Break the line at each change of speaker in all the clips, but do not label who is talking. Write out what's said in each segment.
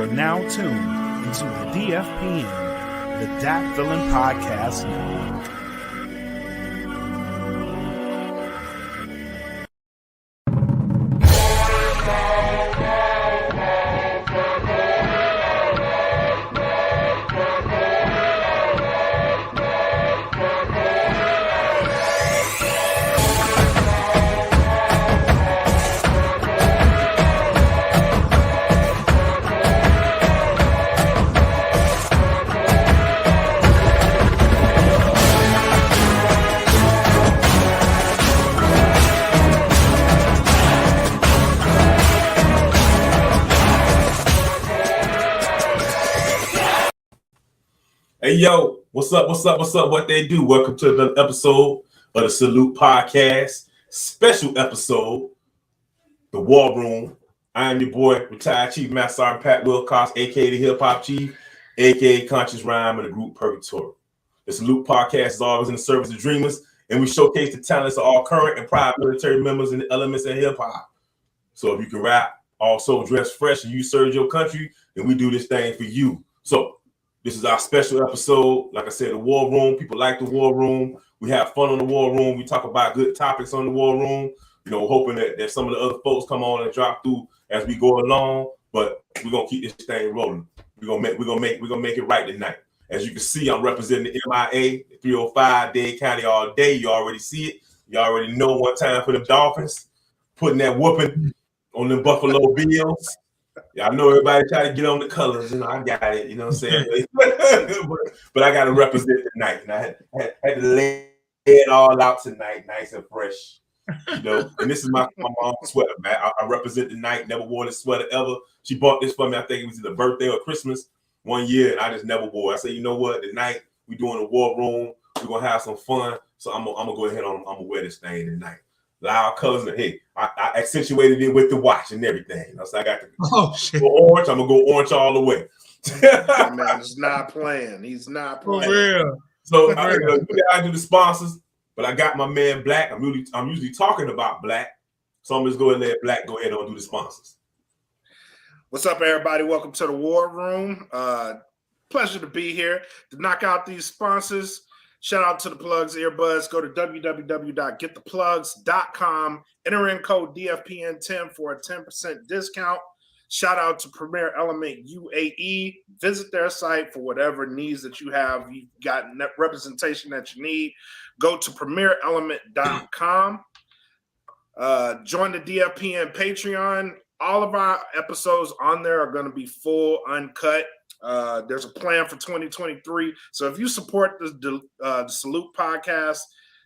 are now tuned into the DFPN, the Dat Villain Podcast Network.
Hey, yo, what's up? What they do? Welcome to another episode of the Salute Podcast, special episode, The War Room. I am your boy, retired Chief Master Sergeant Pat Wilcox, a.k.a. the Hip Hop Chief, a.k.a. Conscious Rhyme of the group Purgatory. The Salute Podcast is always in the service of dreamers, and we showcase the talents of all current and prior military members and the elements of hip-hop. So if you can rap, also dress fresh, and you serve your country, then we do this thing for you. So this is our special episode. Like I said, the War Room. People like the War Room. We have fun on the War Room. We talk about good topics on the War Room. You know, hoping that some of the other folks come on and drop through as we go along. But we're gonna keep this thing rolling. We're gonna make it right tonight. As you can see, I'm representing the MIA 305 Dade County all day. You already see it. You already know one time for the Dolphins, putting that whooping on the Buffalo Bills. Yeah, I know everybody try to get on the colors, I got it, you know what I'm saying? but I got to represent tonight, and I had to lay it all out tonight, nice and fresh, And this is my mom's sweater, man. I represent tonight. Never wore this sweater ever. She bought this for me. I think it was either birthday or Christmas one year, and I just never wore it. I said, you know what? Tonight we doing a War Room. We're gonna have some fun. So I'm gonna go ahead and I'm gonna wear this thing tonight. Loud colors, and hey, I accentuated it with the watch and everything. So I got the orange. I'm gonna go orange all the way.
Man, he's not playing. He's not playing.
For real.
So I do the sponsors, but I got my man Black. I'm usually talking about Black, so I'm just going to let Black go ahead and do the sponsors.
What's up, everybody? Welcome to the War Room. Pleasure to be here to knock out these sponsors. Shout out to the plugs, earbuds. Go to www.gettheplugs.com. Enter in code DFPN10 for a 10% discount. Shout out to Premier Element UAE. Visit their site for whatever needs that you have. You've got representation that you need. Go to premierelement.com. Join the DFPN Patreon. All of our episodes on there are going to be full, uncut. There's a plan for 2023. So if you support the Salute Podcast,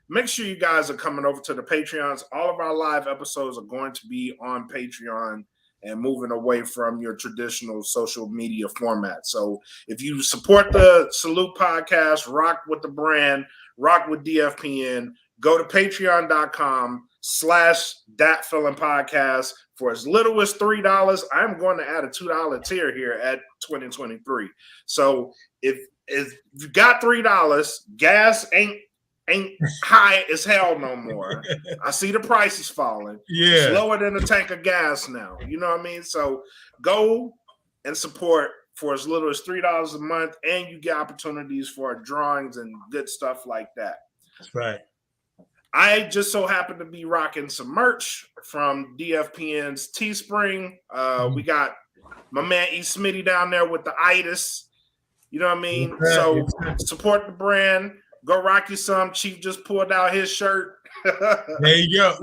make sure you guys are coming over to the Patreons. All of our live episodes are going to be on Patreon and moving away from your traditional social media format. So if you support the Salute Podcast, rock with the brand, rock with DFPN, go to patreon.com/DatFilmPodcast. For as little as $3, I'm going to add a $2 tier here at 2023. So if you got $3, gas ain't high as hell no more. I see the prices falling.
Yeah,
it's lower than a tank of gas now. You know what I mean? So go and support for as little as $3 a month, and you get opportunities for drawings and good stuff like that.
That's right.
I just so happen to be rocking some merch from DFPN's Teespring. We got my man E. Smitty down there with the itis. You know what I mean? So support the brand. Go rock you some. Chief just pulled out his shirt.
There you go.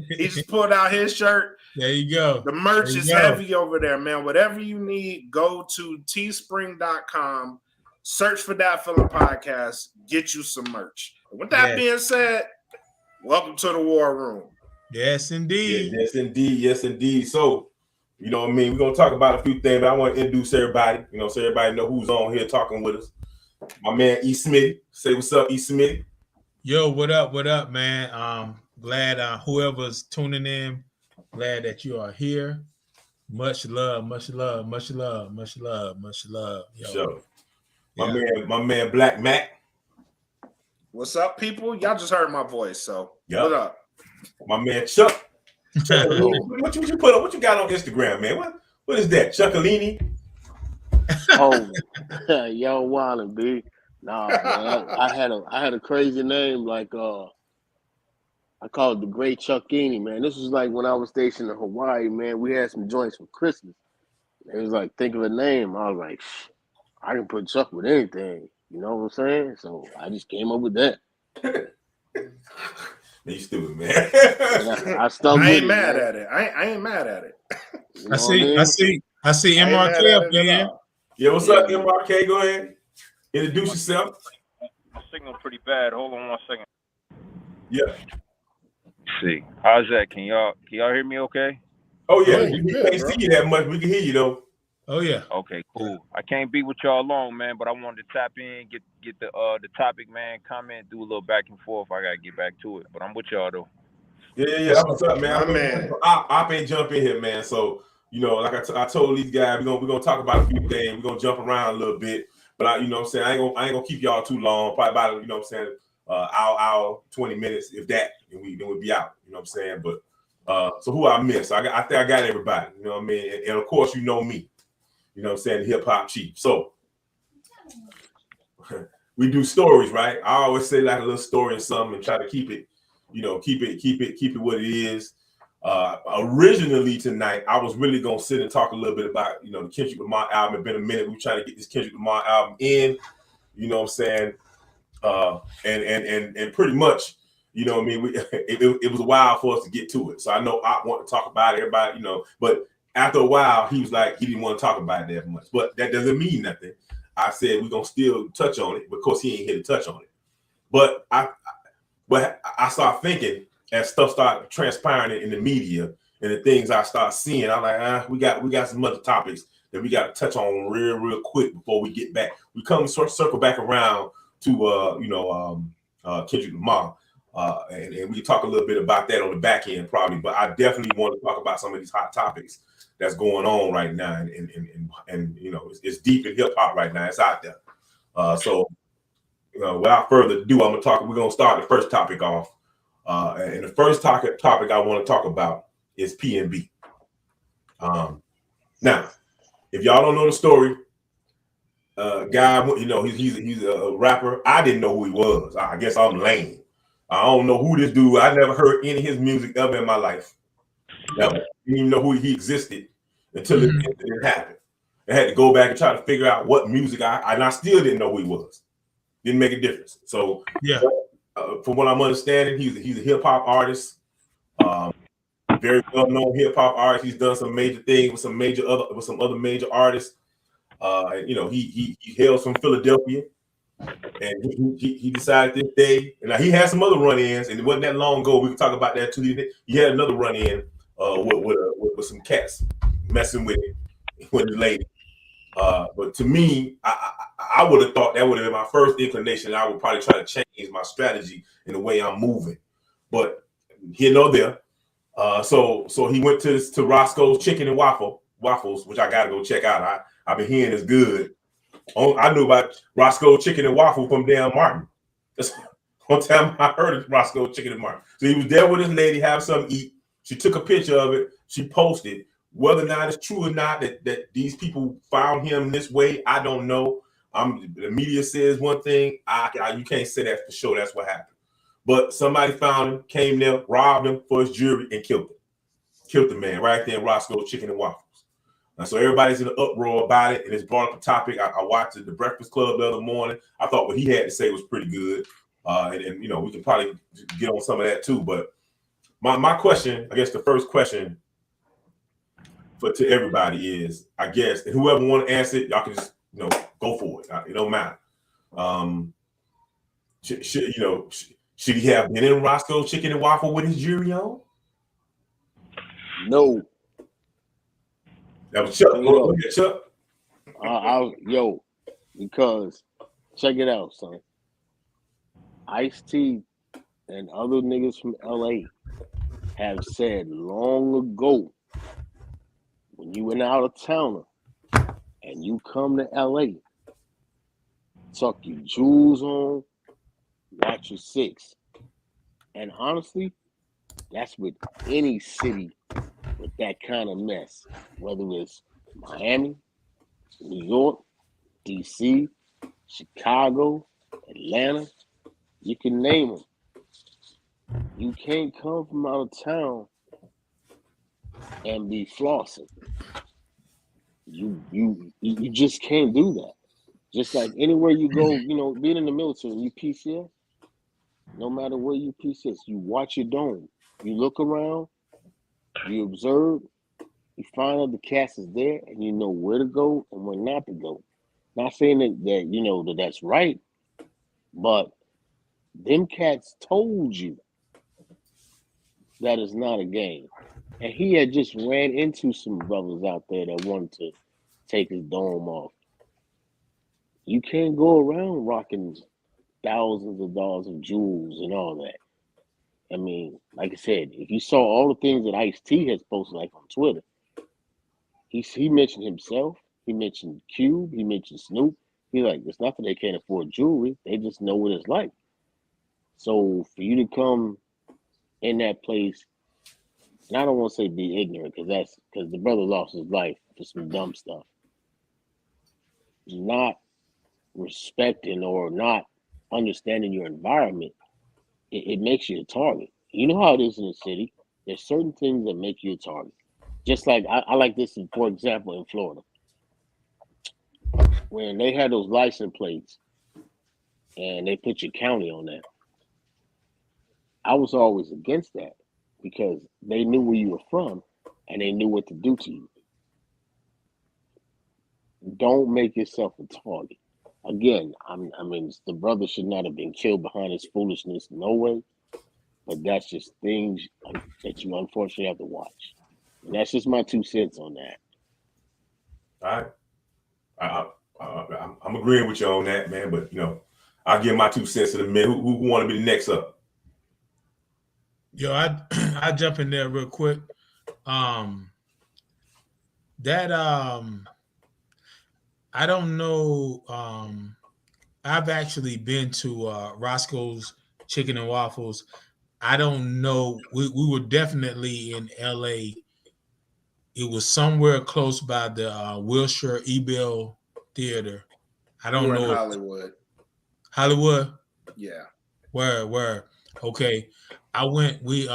he just pulled out his shirt.
There you go.
The merch is heavy over there, man. Whatever you need, go to teespring.com. Search for That Feeling Podcast. Get you some merch. With that being said, welcome to the War Room.
Yes, indeed.
Yes, indeed. So, you know what I mean? We're going to talk about a few things, but I want to introduce everybody, so everybody know who's on here talking with us. My man, E. Smitty. Say what's up, E. Smitty.
Yo, what up, man? Glad whoever's tuning in, glad that you are here. Much love. Yo.
Sure. My man, Black Mac.
What's up, people? Y'all just heard my voice, so what up?
My man Chuck. What you put up? What you got on Instagram, man? What is that? Chuckalini?
Oh, yo, wildin', B. Nah, man. I had a crazy name like I called it the Great Chuckini, man. This was like when I was stationed in Hawaii, man. We had some joints for Christmas. It was like, think of a name. I was like, I can put Chuck with anything. You know what I'm saying? So I just came up with that.
You stupid, man.
And I stuck with
I ain't
it,
mad
man.
at it. I ain't mad at it.
You know what I mean?
I see
I ain't mad
MRK
at
up
it at
in.
all.
Yeah, what's up, MRK? Go ahead. Introduce yourself.
My signal pretty bad. Hold on 1 second.
Yeah.
Let's see. How's that? Can y'all hear me okay?
Oh, yeah.
Yeah, you
We
good,
can't
bro.
see you that much. We can hear you, though.
Oh yeah.
Okay, cool. I can't be with y'all long, man, but I wanted to tap in, get the topic, man, comment, do a little back and forth. I gotta get back to it. But I'm with y'all though.
Yeah. What's up, man?
My man.
I ain't jump in here, man. So, like I told these guys, we're gonna talk about a few things. We're gonna jump around a little bit. But I ain't gonna keep y'all too long. Probably about hour, 20 minutes, if that, and we'll be out. You know what I'm saying? But so who I miss? I think I got everybody. You know what I mean? And of course, you know me. You know what I'm saying? The hip hop chief. So we do stories, right? I always say like a little story or something and try to keep it, keep it what it is. Originally tonight, I was really gonna sit and talk a little bit about, the Kendrick Lamar album. It's been a minute. We're trying to get this Kendrick Lamar album in, you know what I'm saying? And pretty much, you know what I mean? It was a while for us to get to it. So I know I want to talk about it, everybody, but after a while, he was like, he didn't want to talk about it that much. But that doesn't mean nothing. I said we're gonna still touch on it because he ain't here to touch on it. But I start thinking as stuff started transpiring in the media and the things I start seeing, I'm like, we got some other topics that we got to touch on real quick before we get back. We come circle back around to Kendrick Lamar. And we can talk a little bit about that on the back end probably, but I definitely want to talk about some of these hot topics that's going on right now, and it's deep in hip hop right now. It's out there. So without further ado, we're gonna start the first topic off. And the first topic I want to talk about is PNB. Now, if y'all don't know the story, guy, he's a rapper. I didn't know who he was. I guess I'm lame. I don't know who this dude. I never heard any of his music ever in my life. Never. Didn't even know who he existed until it happened. I had to go back and try to figure out what music I still didn't know who he was. Didn't make a difference. So
yeah,
from what I'm understanding, he's a hip hop artist, very well known hip hop artist. He's done some major things with some other major artists. He hails from Philadelphia. And he decided this day, and now he had some other run-ins, and it wasn't that long ago. We can talk about that too. He had another run-in with some cats messing with the lady. But to me, I would have thought that would have been my first inclination. I would probably try to change my strategy in the way I'm moving. But here nor there. So he went to Roscoe's Chicken and Waffles, which I got to go check out. I've been hearing it's good. I knew about Roscoe Chicken and Waffle from Dan Martin. That's one time I heard of Roscoe Chicken and Martin. So he was there with his lady, have something to eat. She took a picture of it. She posted. Whether or not it's true or not that these people found him this way, I don't know. The media says one thing. You can't say that for sure. That's what happened. But somebody found him, came there, robbed him for his jewelry, and killed him. Killed the man right there in Roscoe Chicken and Waffle. And so everybody's in an uproar about it, and it's brought up a topic. I watched The Breakfast Club the other morning. I thought what he had to say was pretty good, and we can probably get on some of that too. But my question, I guess, the first question to everybody is, I guess, and whoever want to answer it, y'all can just go for it. It don't matter. Should he have been in Roscoe's Chicken and Waffle with his jewelry on?
No.
That was Chuck. Look at Chuck.
Because check it out, son. Ice-T and other niggas from LA have said long ago, when you went out of town and you come to LA, tuck your jewels on, watch your six. And honestly, that's with any city with that kind of mess, whether it's Miami, New York, DC, Chicago, Atlanta, you can name them. You can't come from out of town and be flossing. You just can't do that. Just like anywhere you go, being in the military, you PCS, no matter where you PCS, you watch your dome. You look around, you observe, you find out the cast is there, and you know where to go and where not to go. Not saying that that's right, but them cats told you that is not a game. And he had just ran into some brothers out there that wanted to take his dome off. You can't go around rocking thousands of dollars of jewels and all that. I mean, like I said, if you saw all the things that Ice-T has posted, like on Twitter, he mentioned himself, he mentioned Cube, he mentioned Snoop. He's like, it's not that they can't afford jewelry, they just know what it's like. So for you to come in that place, and I don't want to say be ignorant, because the brother lost his life for some dumb stuff. Not respecting or not understanding your environment, it makes you a target. You know how it is in the city. There's certain things that make you a target. Just like I like this, for example, in Florida, when they had those license plates and they put your county on that. I was always against that because they knew where you were from and they knew what to do to you. Don't make yourself a target. Again, I mean, the brother should not have been killed behind his foolishness, no way. But that's just things that you unfortunately have to watch. And that's just my 2 cents on that.
All right. I'm agreeing with you on that, man. But, I'll give my 2 cents in a minute. Who want to be the next up?
Yo, I jump in there real quick. I don't know. I've actually been to Roscoe's Chicken and Waffles. I don't know. We were definitely in LA. It was somewhere close by the Wilshire Ebell Theater. I don't know.
Hollywood.
Hollywood?
Yeah.
Where? Okay. We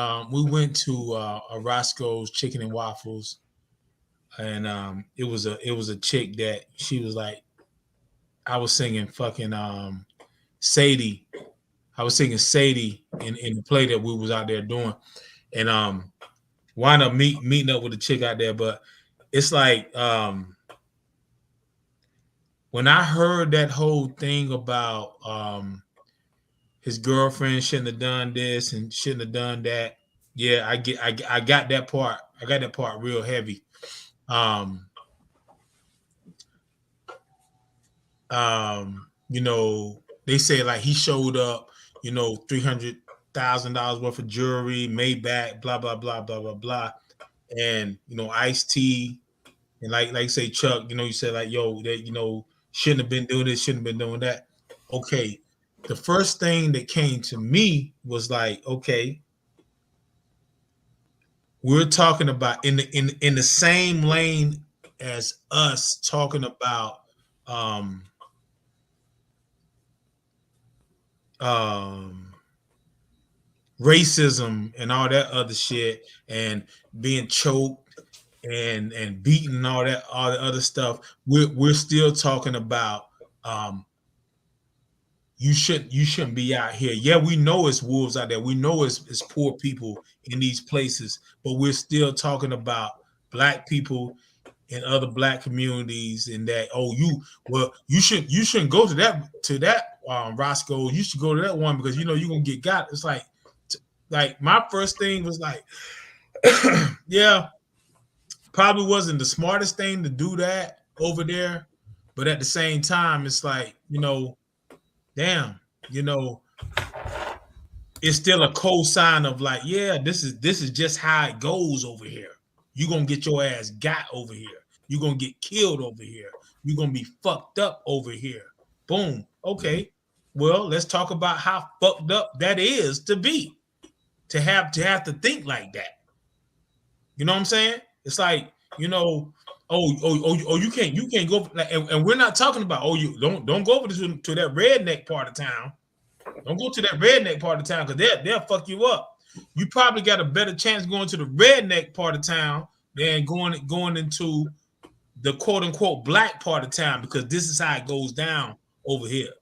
went to Roscoe's Chicken and Waffles. And it was a chick that she was like, I was singing fucking Sadie. I was singing Sadie in the play that we was out there doing, and wound up meeting up with a chick out there. But it's like when I heard that whole thing about his girlfriend shouldn't have done this and shouldn't have done that. Yeah, I got that part. I got that part real heavy. They say like he showed up, $300,000 worth of jewelry, made back, blah, blah, blah, blah, blah, blah. And, Ice-T, and like say Chuck, you said like, yo, that, shouldn't have been doing this, shouldn't have been doing that. Okay. The first thing that came to me was like, okay, we're talking about in the same lane as us talking about racism and all that other shit and being choked and beaten and all the other stuff. We're still talking about you shouldn't be out here. Yeah, we know it's wolves out there. We know it's poor people in these places, but we're still talking about Black people in other Black communities, and that you shouldn't go to that Roscoe. You should go to that one because you're gonna get got. It's like my first thing was like, yeah, probably wasn't the smartest thing to do that over there, but at the same time, it's like damn, it's still a cosign of like, yeah, this is just how it goes over here. You're gonna get your ass got over here. You're gonna get killed over here. You're gonna be fucked up over here. Boom. Okay. Well, let's talk about how fucked up that is to be. To have to think like that. You know what I'm saying? It's like, You can't go, and we're not talking about you don't go over to that redneck part of town. Don't go to that redneck part of town because they'll fuck you up. You probably got a better chance going to the redneck part of town than going into the quote unquote black part of town, because this is how it goes down over here.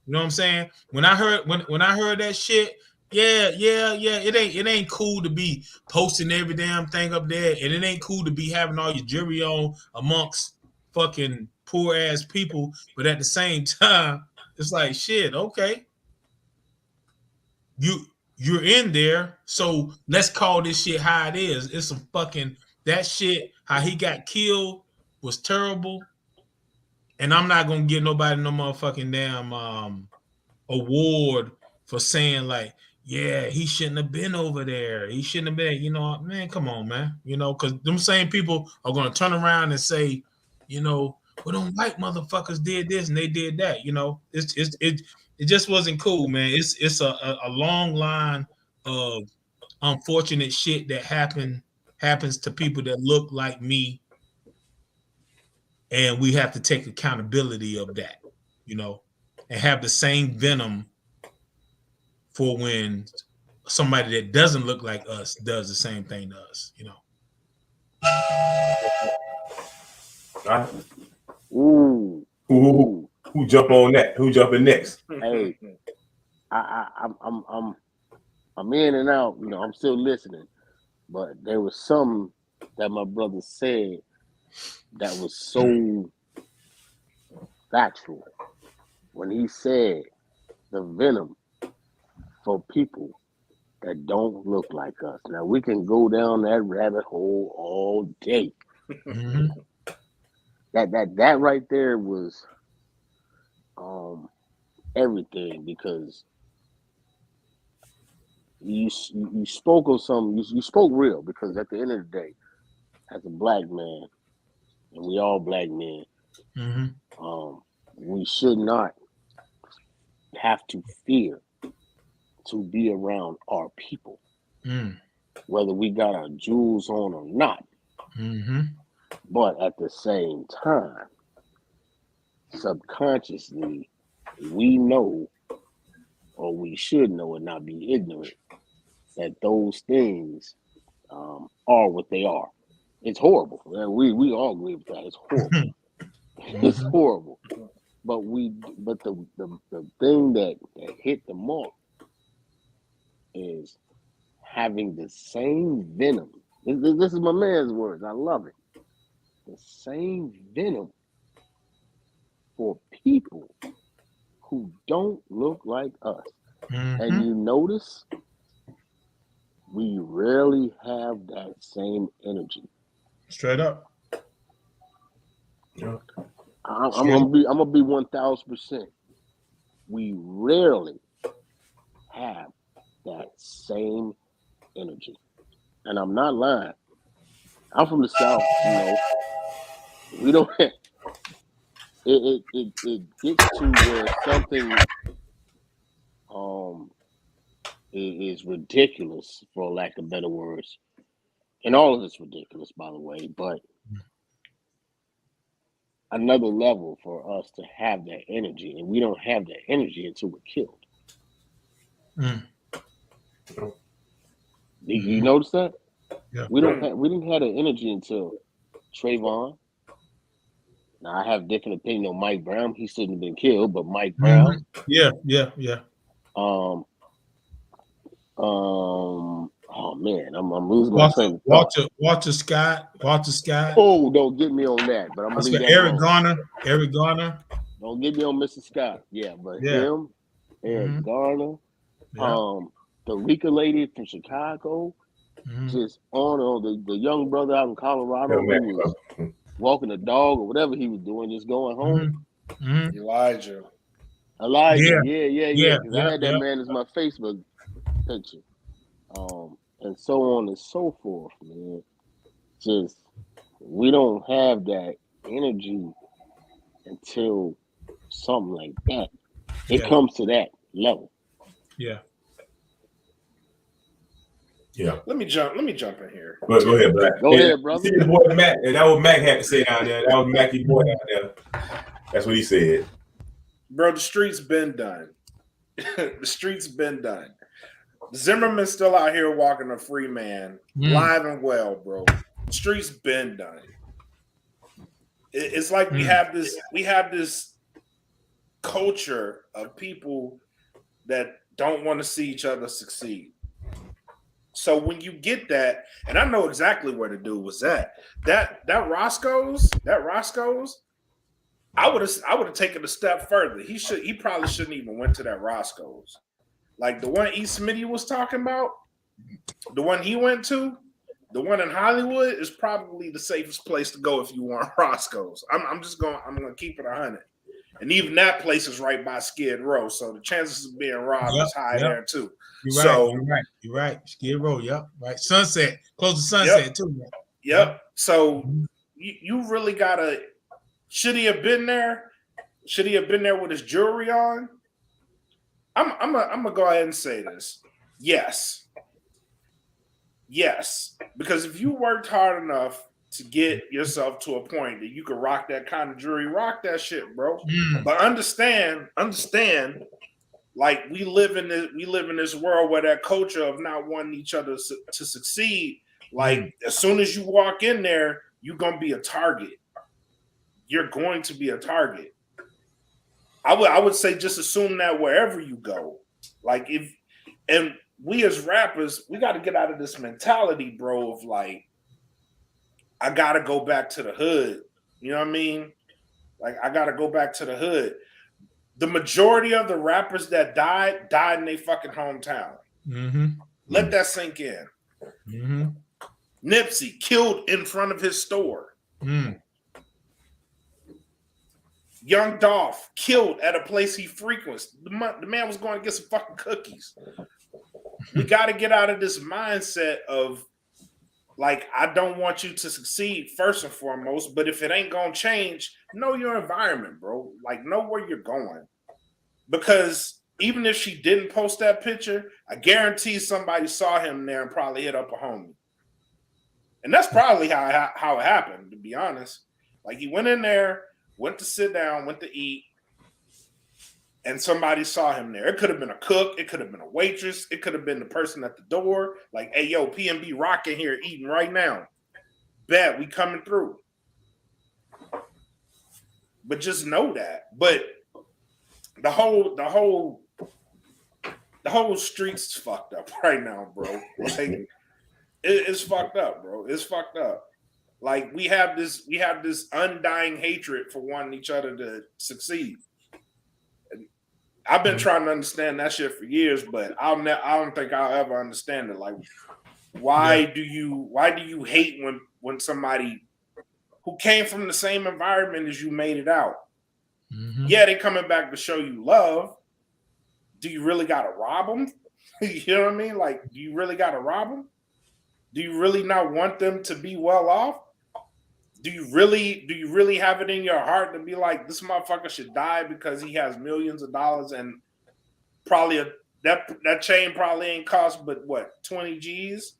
You know what I'm saying? When I heard that shit, it ain't cool to be posting every damn thing up there, and it ain't cool to be having all your jewelry on amongst fucking poor ass people. But at the same time, it's like shit. Okay, you're in there, so let's call this shit how it is. It's some fucking that shit. How he got killed was terrible, and I'm not gonna give nobody no motherfucking damn award for saying like, yeah, he shouldn't have been over there. He shouldn't have been, man, come on, man. Because them same people are gonna turn around and say, well, them white motherfuckers did this and they did that. It just wasn't cool, man. It's a long line of unfortunate shit that happens to people that look like me, and we have to take accountability of that, and have the same venom for when somebody that doesn't look like us does the same thing to us,
Right.
Ooh.
Who jump on that? Who jumping next?
Hey, I'm in and out. I'm still listening, but there was something that my brother said that was so factual when he said the venom for people that don't look like us. Now we can go down that rabbit hole all day.
Mm-hmm.
That right there was everything, because you spoke of something. You spoke real, because at the end of the day, as a black man, and we all black men,
mm-hmm.
We should not have to fear to be around our people, whether we got our jewels on or not.
Mm-hmm.
But at the same time, subconsciously, we know, or we should know and not be ignorant, that those things are what they are. It's horrible. We all agree with that. It's horrible. It's horrible. But the thing that hit the mark is having the same venom. This is my man's words. I love it. The same venom for people who don't look like us. And you notice we rarely have that same energy.
Straight up.
Yeah.
I'm gonna be 1000%. We rarely have that same energy, and I'm not lying. I'm from the South, We don't. It gets to where something is ridiculous, for lack of better words, and all of it's ridiculous, by the way. But another level for us to have that energy, and we don't have that energy until we're killed. You notice that?
Yeah.
We didn't have the energy until Trayvon. Now I have different opinion on Mike Brown. He shouldn't have been killed, but Mike Brown.
Yeah.
Oh man, I'm losing my train of thought.
Walter Scott.
Oh, don't get me on that. But I'm gonna leave that alone.
Eric Garner.
Don't get me on Mr. Scott. Yeah, but him, Eric Garner, the Rika lady from Chicago, just on the young brother out in Colorado who was walking a dog or whatever he was doing, just going home.
Elijah.
Yeah. I had that man as my Facebook picture. And so on and so forth, man. Just we don't have that energy until something like that. It comes to that level.
Yeah.
Yeah.
Let me jump in here.
But go ahead, Black.
Go ahead, brother.
See the boy Mac, and that was Mac had to say down there. That was Mackie boy down there. That's what he said.
Bro, the streets been done. The streets been done. Zimmerman's still out here walking a free man, live and well, bro. The streets been done. It's like we have this culture of people that don't want to see each other succeed. So when you get that, and I know exactly where the dude was at. That Roscoe's, I would have taken a step further. He probably shouldn't even went to that Roscoe's. Like the one E. Smitty was talking about, the one he went to, the one in Hollywood is probably the safest place to go if you want Roscoe's. I'm gonna keep it 100. And even that place is right by Skid Row, so the chances of being robbed is high there too.
You're right. Skid Row, yep. Right. Sunset, close to Sunset too. Right?
Yep. So you really gotta. Should he have been there? Should he have been there with his jewelry on? I'm gonna go ahead and say this. Yes, because if you worked hard enough to get yourself to a point that you could rock that kind of jewelry, rock that shit, bro. But understand, like we live in this world where that culture of not wanting each other to succeed. Like as soon as you walk in there, you're gonna be a target. You're going to be a target. I would say just assume that wherever you go. Like and we as rappers, we got to get out of this mentality, bro, of like, I got to go back to the hood. You know what I mean? Like, I got to go back to the hood. The majority of the rappers that died in their fucking hometown. Let that sink in. Nipsey killed in front of his store. Young Dolph killed at a place he frequents. The man was going to get some fucking cookies. We got to get out of this mindset of like, I don't want you to succeed first and foremost, but if it ain't going to change, know your environment, bro. Like, know where you're going. Because even if she didn't post that picture, I guarantee somebody saw him there and probably hit up a homie. And that's probably how it happened, to be honest. Like, he went in there, went to sit down, went to eat, and somebody saw him there. It could have been a cook. It could have been a waitress. It could have been the person at the door. Like, hey, yo, PNB rocking here eating right now. Bet we coming through. But just know that. But the whole street's fucked up right now, bro. Like, it's fucked up, bro. It's fucked up. Like we have this undying hatred for wanting each other to succeed. And I've been trying to understand that shit for years, but I don't think I'll ever understand it. Like, why do you hate when somebody who came from the same environment as you made it out? Yeah, they coming back to show you love. Do you really gotta rob them? You know what I mean? Like, do you really gotta rob them? Do you really not want them to be well off? Do you really have it in your heart to be like, this motherfucker should die because he has millions of dollars and probably that chain probably ain't cost but what, 20 G's?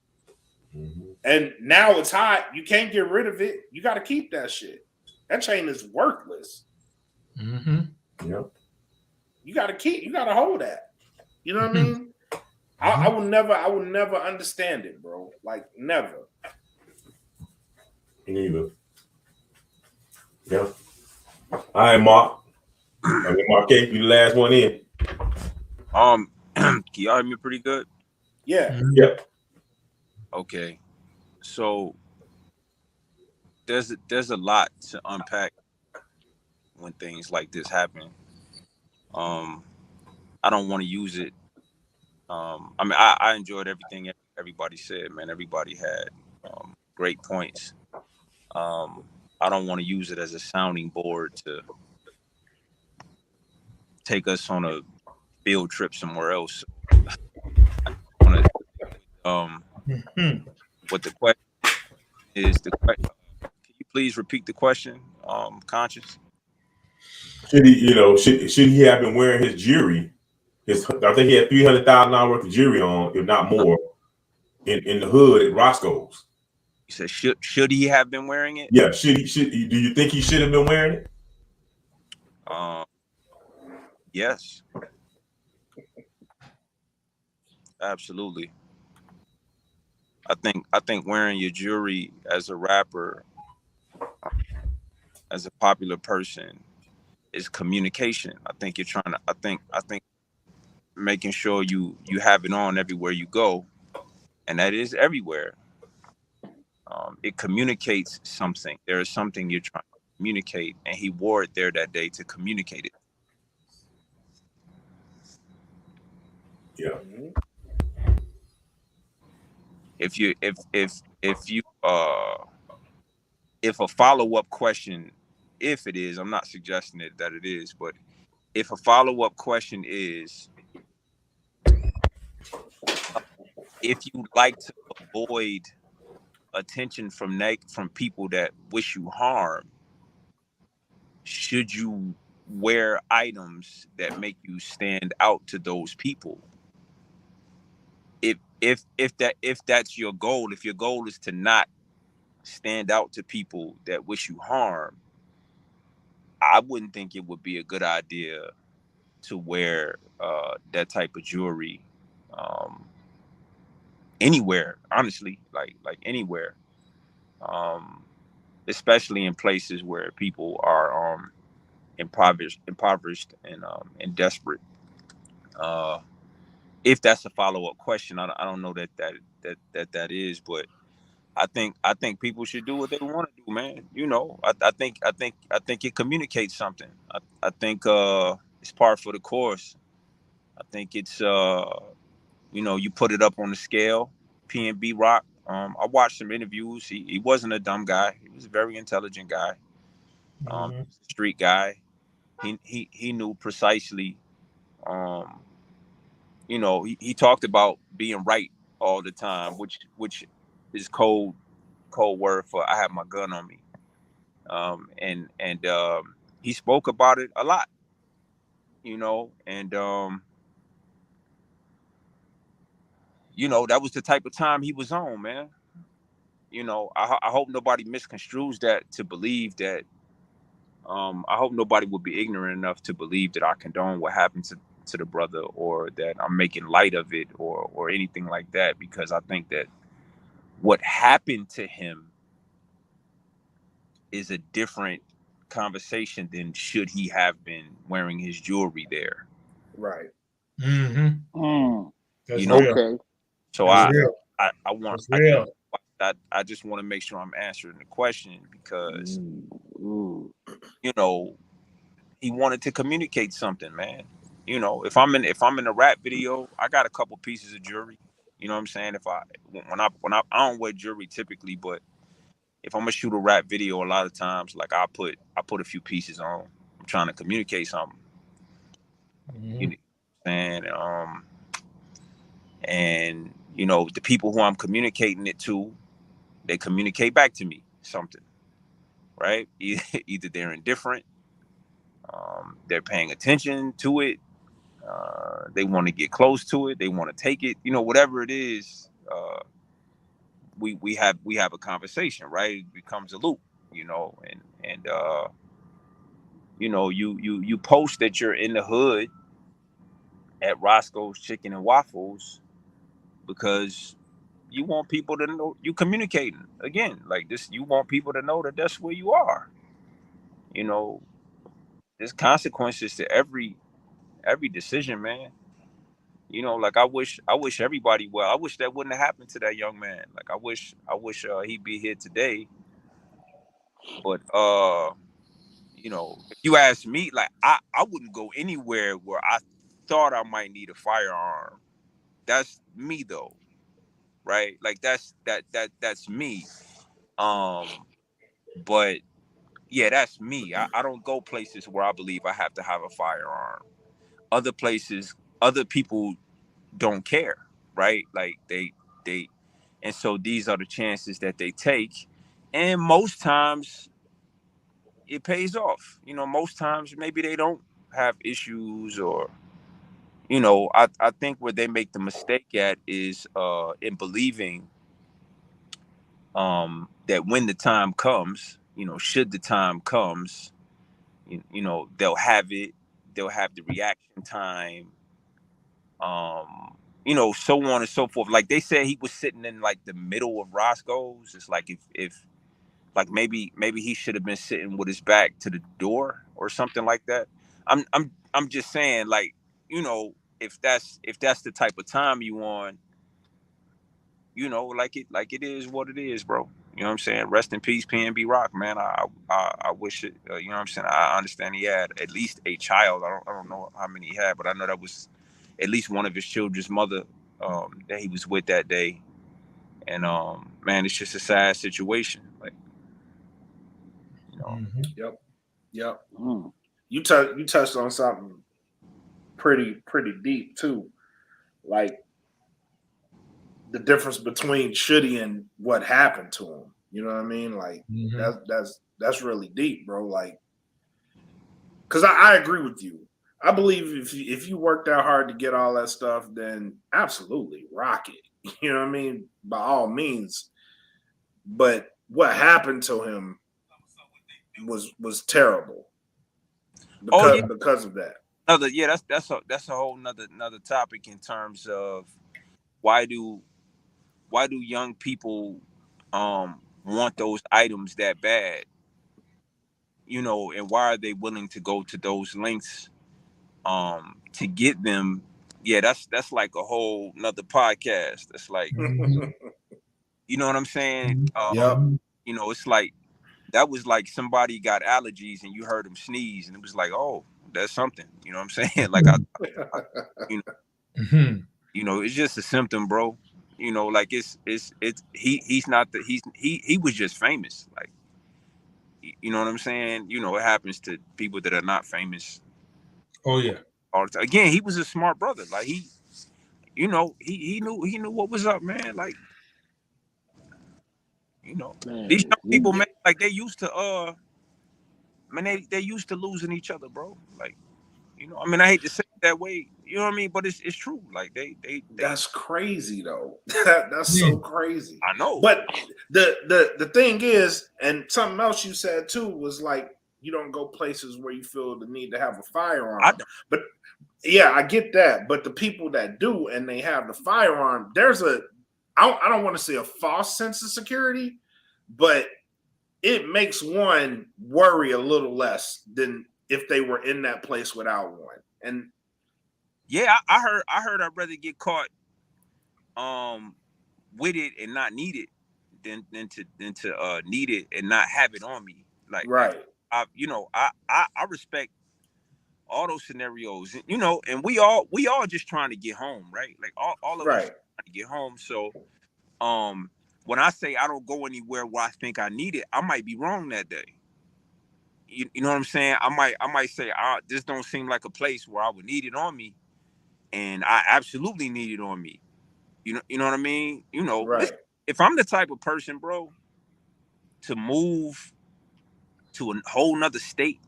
And now it's hot. You can't get rid of it. You got to keep that shit. That chain is worthless.
Yep.
You got to hold that. You know what I mean? I will never understand it, bro. Like, never.
Me neither. Yeah. All right, Mark. Mark K, you the last one in.
Can y'all hear me pretty good?
Yeah.
Yep.
Okay. So there's a lot to unpack when things like this happen. I don't want to use it. I mean, I enjoyed everything everybody said, man. Everybody had great points. I don't want to use it as a sounding board to take us on a field trip somewhere else. What the question is, can you please repeat the question, Conscious?
Should he have been wearing his jewelry? I think he had $300,000 worth of jewelry on, if not more. in the hood at Roscoe's.
You said should he have been wearing it?
Yeah, should he? Do you think he should have been wearing it?
Yes, absolutely. I think wearing your jewelry as a rapper, as a popular person, is communication. I think you're trying to. I think making sure you have it on everywhere you go, and that is everywhere. It communicates something. There is something you're trying to communicate, and he wore it there that day to communicate it.
Yeah.
If you if a follow-up question, if it is, I'm not suggesting it that it is, but if a follow-up question is, if you like to avoid attention from people that wish you harm, should you wear items that make you stand out to those people? If that's your goal, if your goal is to not stand out to people that wish you harm, I wouldn't think it would be a good idea to wear that type of jewelry anywhere. Honestly, like anywhere, especially in places where people are impoverished and desperate. If that's a follow up question, I don't know that is, but I think people should do what they want to do, man. You know, I think it communicates something. I think it's par for the course. I think it's you know, you put it up on the scale. PNB Rock. I watched some interviews. He wasn't a dumb guy. He was a very intelligent guy. He was a street guy. He knew precisely. Um, you know, he talked about being right all the time, which is cold word for I have my gun on me. And he spoke about it a lot, you know, and you know, that was the type of time he was on, man. You know, I hope nobody misconstrues that to believe that. I hope nobody would be ignorant enough to believe that I condone what happened to the brother, or that I'm making light of it, or anything like that, because I think that what happened to him is a different conversation than should he have been wearing his jewelry there.
Right.
That's
You know,
real.
Okay.
so
That's real.
I want
That's real.
I just want to make sure I'm answering the question, because
Mm.
you know, he wanted to communicate something, man. You know, if I'm in a rap video, I got a couple pieces of jewelry. You know what I'm saying? If I don't wear jewelry typically, but if I'm gonna shoot a rap video, a lot of times, like I put a few pieces on. I'm trying to communicate something. You know what I'm saying? And you know, the people who I'm communicating it to, they communicate back to me something, right? Either they're indifferent, they're paying attention to it, they want to get close to it, they want to take it, you know, whatever it is. We have a conversation, right? It becomes a loop, you know, and you know, you post that you're in the hood at Roscoe's Chicken and Waffles because you want people to know you communicating again like this. You want people to know that that's where you are. You know, there's consequences to every decision, man. You know, like I wish everybody well. I wish that wouldn't have happened to that young man. Like I wish he'd be here today. But you know, if you ask me, like I wouldn't go anywhere where I thought I might need a firearm. That's me though, right? Like that's me. Um, but yeah, that's me. I don't go places where I believe I have to have a firearm. Other places, other people don't care, right? Like they and so these are the chances that they take. And most times it pays off. You know, most times maybe they don't have issues, or you know, I think where they make the mistake at is in believing that when the time comes, you know, should the time comes, you know, they'll have it, they'll have the reaction time, you know, so on and so forth. Like they said, he was sitting in like the middle of Roscoe's. It's like if like maybe he should have been sitting with his back to the door or something like that. I'm just saying, like, you know, if that's the type of time you on, you know, like it is what it is, bro. You know what I'm saying? Rest in peace, PNB Rock, man. I wish it. You know what I'm saying? I understand he had at least a child. I don't know how many he had, but I know that was at least one of his children's mother that he was with that day. And man, it's just a sad situation. Like, you know.
Yep. You touched on something pretty deep too, like the difference between Shuddy and what happened to him. You know what I mean? Like that's really deep, bro. Like, because I agree with you. I believe if you worked out hard to get all that stuff, then absolutely rock it. You know what I mean? By all means. But what happened to him was terrible because of that.
That's a whole nother topic in terms of why do young people want those items that bad, you know, and why are they willing to go to those lengths to get them? Yeah, that's like a whole nother podcast. That's like, you know what I'm saying? You know, it's like that was like somebody got allergies and you heard them sneeze and it was like, oh, that's something. You know what I'm saying? Like you know, you know, it's just a symptom, bro. You know, like he's not he was just famous. Like, you know what I'm saying? You know, it happens to people that are not famous.
Oh yeah.
All the time. Again, he was a smart brother. Like you know, he knew what was up, man. Like, you know, these young people, man, like they used to man, they used to losing each other, bro. Like, you know, I mean, I hate to say it that way, you know what I mean? But it's true. Like they
That's crazy though. That's so crazy.
I know.
But the thing is, and something else you said too was like you don't go places where you feel the need to have a firearm. But yeah, I get that. But the people that do and they have the firearm, there's I don't want to say a false sense of security, but it makes one worry a little less than if they were in that place without one. And
yeah, I heard I'd rather get caught with it and not need it than to need it and not have it on me. Like,
right.
I respect all those scenarios, you know, and we all just trying to get home, right? Like all of us trying to get home. So when I say I don't go anywhere where I think I need it, I might be wrong that day. You know what I'm saying? I might say, this don't seem like a place where I would need it on me, and I absolutely need it on me. You know what I mean? You know, listen, if I'm the type of person, bro, to move to a whole nother state,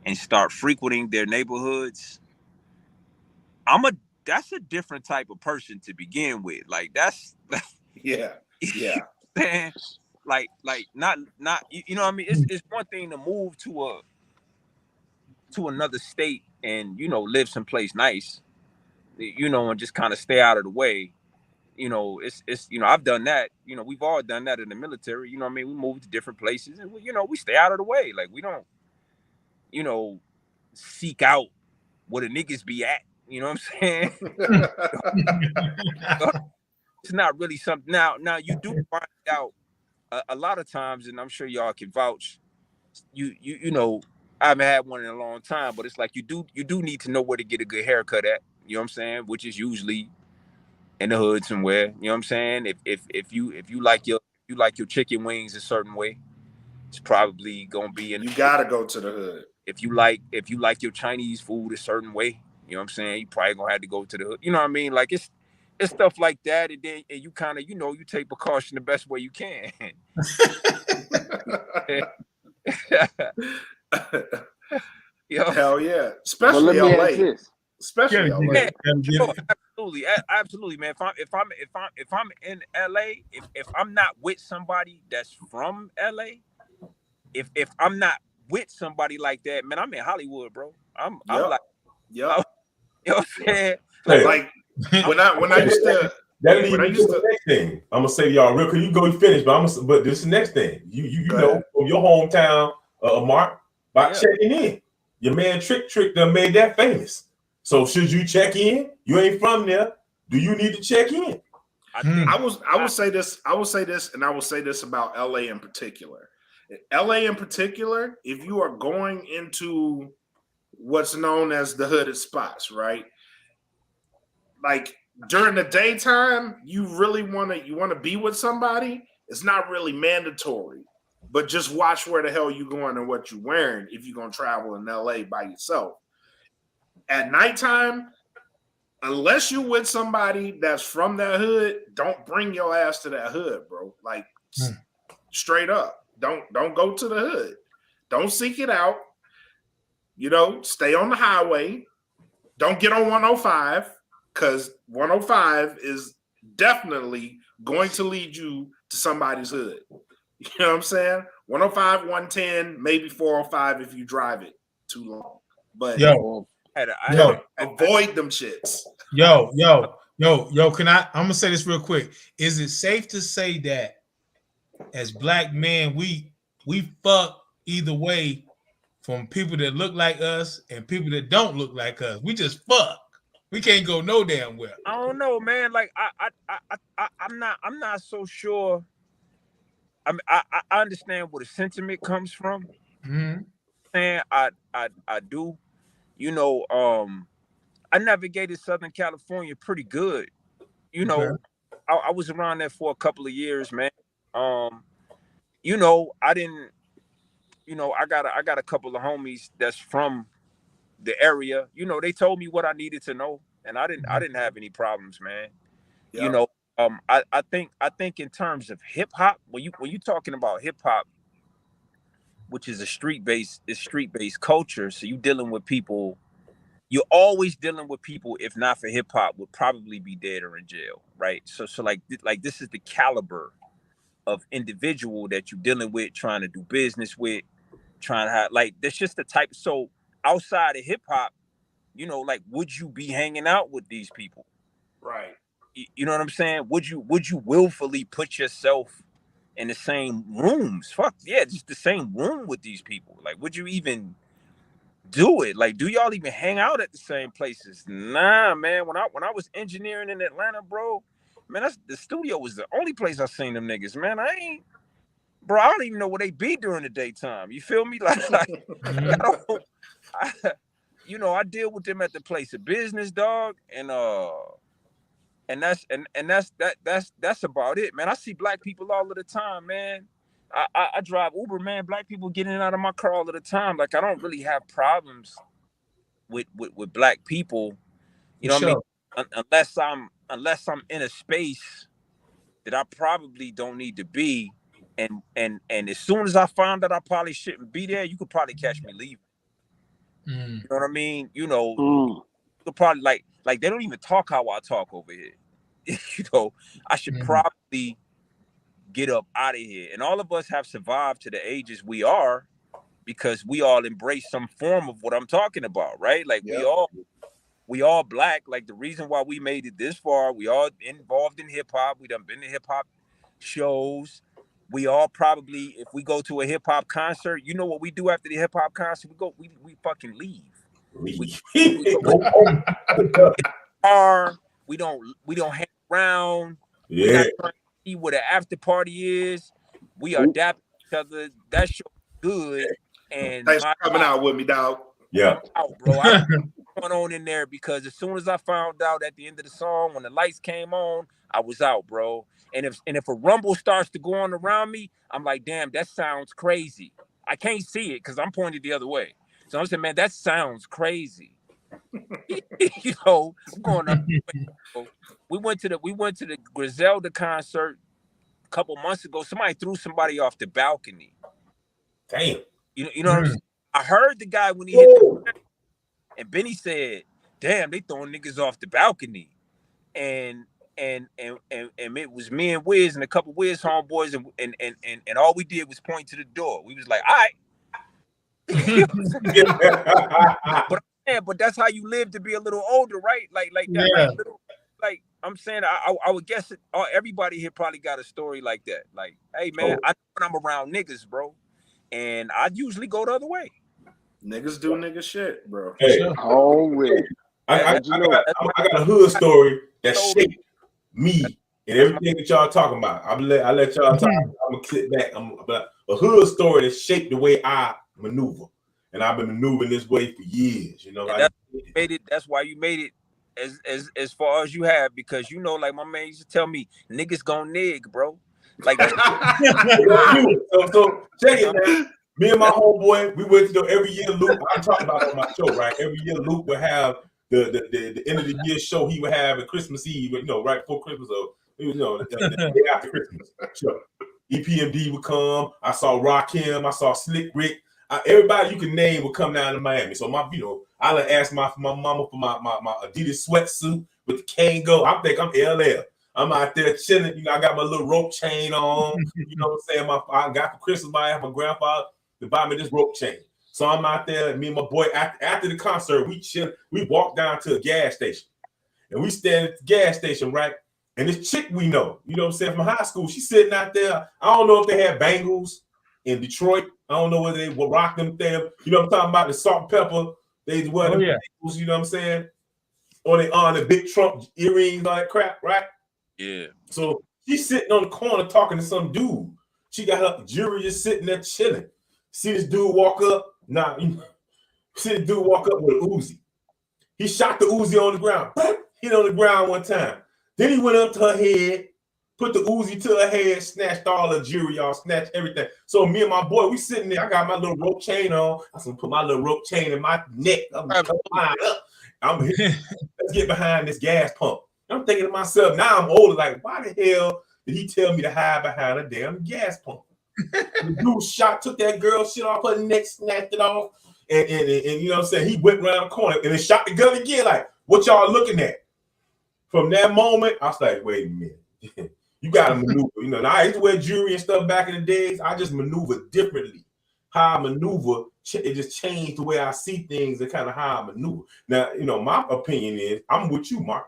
and start frequenting their neighborhoods, that's a different type of person to begin with. Like that's
yeah.
Man, like not you know what I mean? It's one thing to move to another state and, you know, live someplace nice, you know, and just kind of stay out of the way. You know, it's you know, I've done that. You know, we've all done that in the military. You know what I mean? We move to different places and you know, we stay out of the way. Like we don't, you know, seek out where the niggas be at. You know what I'm saying? It's not really something. Now you do find out a lot of times, and I'm sure y'all can vouch. You know, I haven't had one in a long time, but it's like you do need to know where to get a good haircut at. You know what I'm saying? Which is usually in the hood somewhere. You know what I'm saying? If you like your chicken wings a certain way, it's probably gonna be in.
You gotta go to the hood.
If you like your Chinese food a certain way, you know what I'm saying? You probably gonna have to go to the hood. You know what I mean? Like it's stuff like that, and then you kind of, you know, you take precaution the best way you can. Yo.
Hell yeah,
But
especially
let me ask
LA.
this.
Especially
Yeah,
LA.
yeah.
Oh, absolutely, man. If I'm in LA, if I'm not with somebody that's from LA, if I'm not with somebody like that, man, I'm in Hollywood, bro. I'm like,
Yep.
you know what I'm saying?
Hey,
Like when I used to
that leads
when I
me to
used
the
to
next thing. I'm gonna say to y'all real quick. You go finish, but this is the next thing. You
Go
know
ahead.
from your hometown, Mark, by
Yeah.
checking in. Your man Trick done made that famous. So should you check in? You ain't from there. Do you need to check in?
I think
I will say this, and I will say this about LA in particular. LA in particular, if you are going into what's known as the hooded spots, right? Like during the daytime, you really want to be with somebody. It's not really mandatory, but just watch where the hell you going and what you wearing if you're gonna travel in LA by yourself. At nighttime, unless you with somebody that's from that hood, don't bring your ass to that hood, bro. Like straight up. Don't go to the hood. Don't seek it out. Stay on the highway. Don't get on 105 because 105 is definitely going to lead you to somebody's hood. You know what I'm saying? 105, 110, maybe 405 if you drive it too long. But avoid them shits.
Yo, can I'm gonna say this real quick. Is it safe to say that as black men, we fuck either way from people that look like us and people that don't look like us? We just fuck. We can't go no damn well.
I don't know, man. Like I'm not so sure. I mean, I understand where the sentiment comes from.
Mm-hmm.
And I do. I navigated Southern California pretty good.
Okay.
I was around there for a couple of years, man. I didn't. I got a couple of homies that's from the area. They told me what I needed to know, and I didn't have any problems, man.
Yep.
I think in terms of hip hop, when you talking about hip hop, which is a street based culture, so you dealing with people. You're always dealing with people, if not for hip hop, would probably be dead or in jail, right? So like this is the caliber of individual that you're dealing with, trying to do business with, trying to have like that's just the type. So outside of hip hop, like would you be hanging out with these people?
Right.
You know what I'm saying? Would you willfully put yourself in the same rooms? Fuck yeah, just the same room with these people. Like, would you even do it? Like, do y'all even hang out at the same places? Nah, man. When I was engineering in Atlanta, bro, man, the studio was the only place I seen them niggas. Man, I don't even know what they be during the daytime. You feel me? I deal with them at the place of business, dog, and that's about it, man. I see black people all of the time, man. I drive Uber, man. Black people get in and out of my car all of the time. Like I don't really have problems with black people, you know what I mean? Unless I'm in a space that I probably don't need to be, and as soon as I found that I probably shouldn't be there, you could probably catch me leaving. You know what I mean? You could probably like they don't even talk how I talk over here. I should probably get up out of here. And all of us have survived to the ages we are because we all embrace some form of what I'm talking about, right? Like we all black. Like the reason why we made it this far, we all involved in hip hop. We done been to hip hop shows. We all probably, if we go to a hip hop concert, you know what we do after the hip hop concert? We fucking leave. We don't hang around.
Yeah.
We're not trying to see what the after party is. We are dapping each other. That show good. And
thanks for coming out with me, dog.
Yeah.
I'm out, bro. I don't know what's going on in there because as soon as I found out at the end of the song, when the lights came on, I was out, bro. And if a rumble starts to go on around me, I'm like, damn, that sounds crazy. I can't see it because I'm pointed the other way. So I'm saying, man, that sounds crazy. I'm going up. We went to the Griselda concert a couple months ago. Somebody threw somebody off the balcony.
Damn.
You know what I'm saying? I heard the guy when he hit the, and Benny said, "Damn, they throwing niggas off the balcony," and it was me and Wiz and a couple Wiz homeboys, and all we did was point to the door. We was like, "All right." But that's how you live to be a little older, right? Like that,
Yeah.
like I'm saying, I would guess it. Everybody here probably got a story like that. Like, hey man, I know when I'm around niggas, bro, and I usually go the other way.
Niggas do nigga shit, bro.
Hey,
always.
I got a hood story that shaped me and everything that y'all talking about. I let y'all talk. I'm gonna sit back. A hood story that shaped the way I maneuver, and I've been maneuvering this way for years. You know,
that's why you made it as far as you have, because you know, like my man used to tell me, niggas gon' nig, bro. Like
so check it, man. Me and my homeboy, we went to every year. Luke, I'm talking about it on my show, right? Every year, Luke would have the end of the year show. He would have at Christmas Eve, you know, right before Christmas, or you know, the day after Christmas. Sure. EPMD would come. I saw Rakim. I saw Slick Rick. Everybody you can name would come down to Miami. So I asked my mama for my Adidas sweatsuit with the Kango. I think I'm LL. I'm out there chilling. You know, I got my little rope chain on. You know what I'm saying? I got for Christmas my grandfather to buy me this rope chain. So I'm out there, me and my boy, after the concert, we chill. We walked down to a gas station. And we stand at the gas station, right? And this chick we know, you know what I'm saying, from high school, she's sitting out there. I don't know if they had Bengals in Detroit. I don't know whether they would rock them there. You know what I'm talking about? The salt and pepper. They wear the Bengals, you know what I'm saying? Or they on the big Trump earrings, all that crap, right?
Yeah.
So she's sitting on the corner talking to some dude. She got her jewelry just sitting there chilling. See this dude walk up. See this dude walk up with an Uzi. He shot the Uzi on the ground. Hit on the ground one time. Then he went up to her head, put the Uzi to her head, snatched all her jewelry, y'all, snatched everything. So me and my boy, we sitting there. I got my little rope chain on. I said, put my little rope chain in my neck. Let's get behind this gas pump. I'm thinking to myself, now I'm older, like, why the hell did he tell me to hide behind a damn gas pump? The dude took that girl shit off her neck, snatched it off, and you know what I'm saying? He went around the corner and then shot the gun again, like, what y'all looking at? From that moment, I was like, wait a minute. You got to maneuver. You know, now I used to wear jewelry and stuff back in the days. I just maneuver differently. How I maneuver, it just changed the way I see things and kind of how I maneuver. Now, you know, my opinion is, I'm with you, Mark.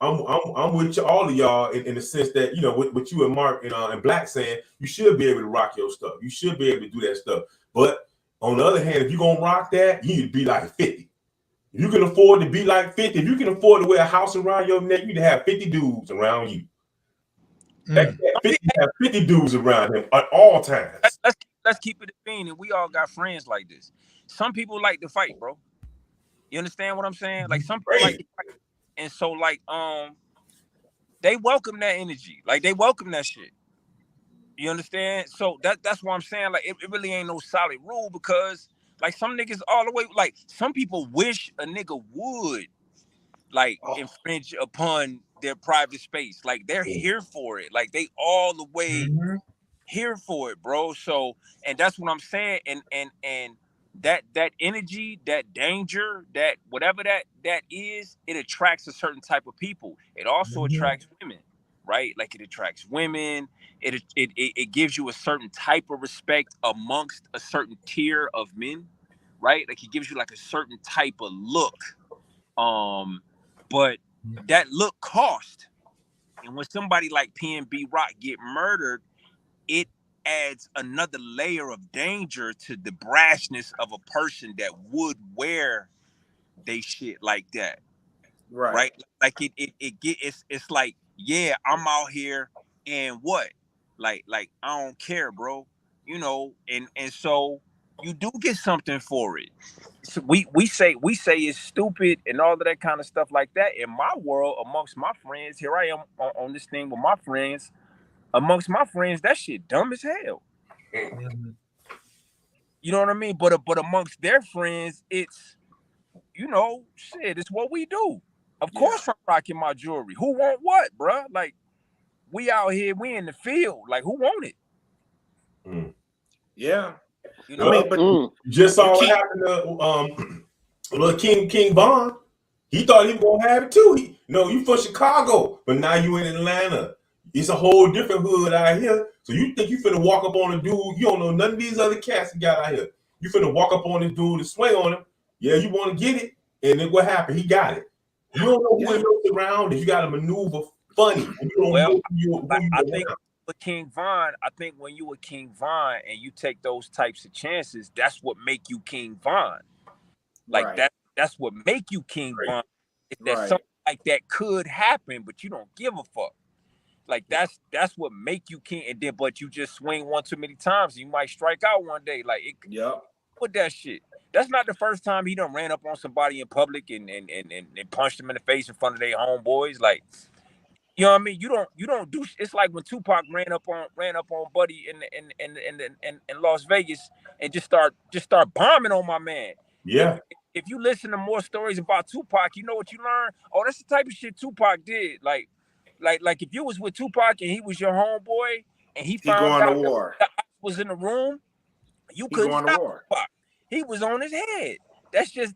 I'm with all of y'all in the sense that, you know, with you and Mark and Black saying you should be able to rock your stuff. You should be able to do that stuff. But on the other hand, if you're going to rock that, you need to be like 50. If you can afford to be like 50, if you can afford to wear a house around your neck, you need to have 50 dudes around you. 50 dudes around him at all times.
Let's keep it a thing, and we all got friends like this. Some people like to fight, bro. You understand what I'm saying? Like some people like to fight. And so, like, they welcome that energy. Like, they welcome that shit. You understand? So that's what I'm saying. Like, it really ain't no solid rule, because, like, some niggas all the way, like, some people wish a nigga would, like, infringe upon their private space. Like, they're here for it. Like, they all the way here for it, bro. So, and that's what I'm saying. And that energy, that danger, that whatever that is, it attracts a certain type of people. It also attracts women, right? Like, it attracts women. It gives you a certain type of respect amongst a certain tier of men, right? Like, it gives you like a certain type of look. But that look cost. And when somebody like PNB Rock get murdered, it adds another layer of danger to the brashness of a person that would wear they shit like that. Right? Like it's like, yeah, I'm out here and what? Like I don't care, bro. You know, and so you do get something for it. So we say it's stupid and all of that kind of stuff like that. In my world, amongst my friends, here I am on this thing with my friends. Amongst my friends, that shit dumb as hell. You know what I mean? But amongst their friends, it's, you know, shit, it's what we do. Of course I'm rocking my jewelry. Who want what, bruh? Like, we out here, we in the field. Like, who want it?
Yeah.
You know,
I mean, but
just saw what
keep-
happened to little King Von. He thought he was gonna have it too. You from Chicago, but now you in Atlanta. It's a whole different hood out here. So you think you finna walk up on a dude? You don't know none of these other cats you got out here. You finna walk up on this dude and swing on him. Yeah, you want to get it, and then what happened? He got it. You don't know who knows around, and you got to maneuver funny. You don't know who
I think with King Von, I think when you were King Von and you take those types of chances, that's what make you King Von. Like that's what make you King Von. If there's something like that could happen, but you don't give a fuck. Like that's what make you king. And then, but you just swing one too many times, you might strike out one day. Like with that shit. That's not the first time he done ran up on somebody in public and punched him in the face in front of their homeboys. Like, you know what I mean? You don't do. It's like when Tupac ran up on Buddy in Las Vegas and just start bombing on my man.
Yeah.
If you listen to more stories about Tupac, you know what you learn. Oh, that's the type of shit Tupac did. Like if you was with Tupac and he was your homeboy and he found out that the ops was in the room, you couldn't stop Tupac. He was on his head. That's just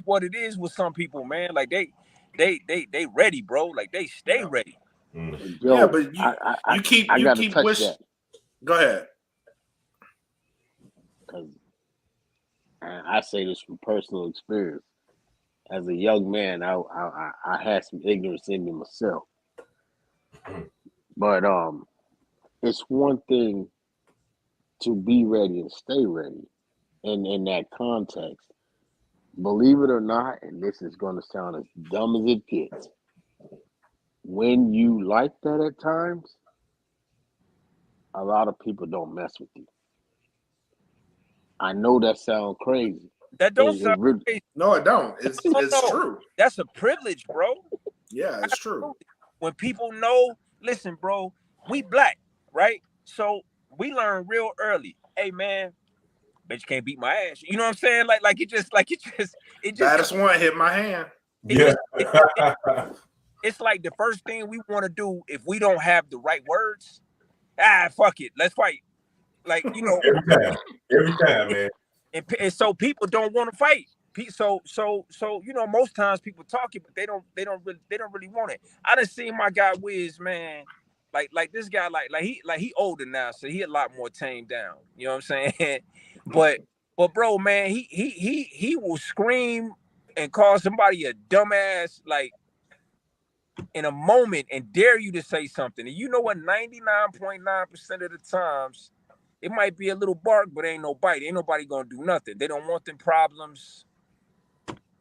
what it is with some people, man. Like they ready, bro. Like they stay ready.
Yo,
yeah, but you keep wishing.
That.
Go ahead.
Because I say this from personal experience. As a young man, I had some ignorance in me myself. But it's one thing to be ready and stay ready. And in that context, believe it or not, and this is going to sound as dumb as it gets, when you like that at times, a lot of people don't mess with you. I know that sounds crazy.
That don't sound crazy.
No, it don't. It's true.
That's a privilege, bro.
Yeah, it's true.
When people know, listen, bro, we black, right? So we learn real early. Hey, man, bet you can't beat my ass. You know what I'm saying? Like it just.
Baddest one hit my hand.
It's like the first thing we want to do if we don't have the right words. Fuck it, let's fight. Like, you know,
every time, man.
And so people don't want to fight. So you know, most times people talk it, but they don't really want it. I done seen my guy Wiz, man. Like this guy, like he older now, so he a lot more tamed down. You know what I'm saying? but bro, man, he will scream and call somebody a dumbass like in a moment and dare you to say something. And you know what? 99.9% of the times, it might be a little bark, but ain't no bite. Ain't nobody gonna do nothing. They don't want them problems.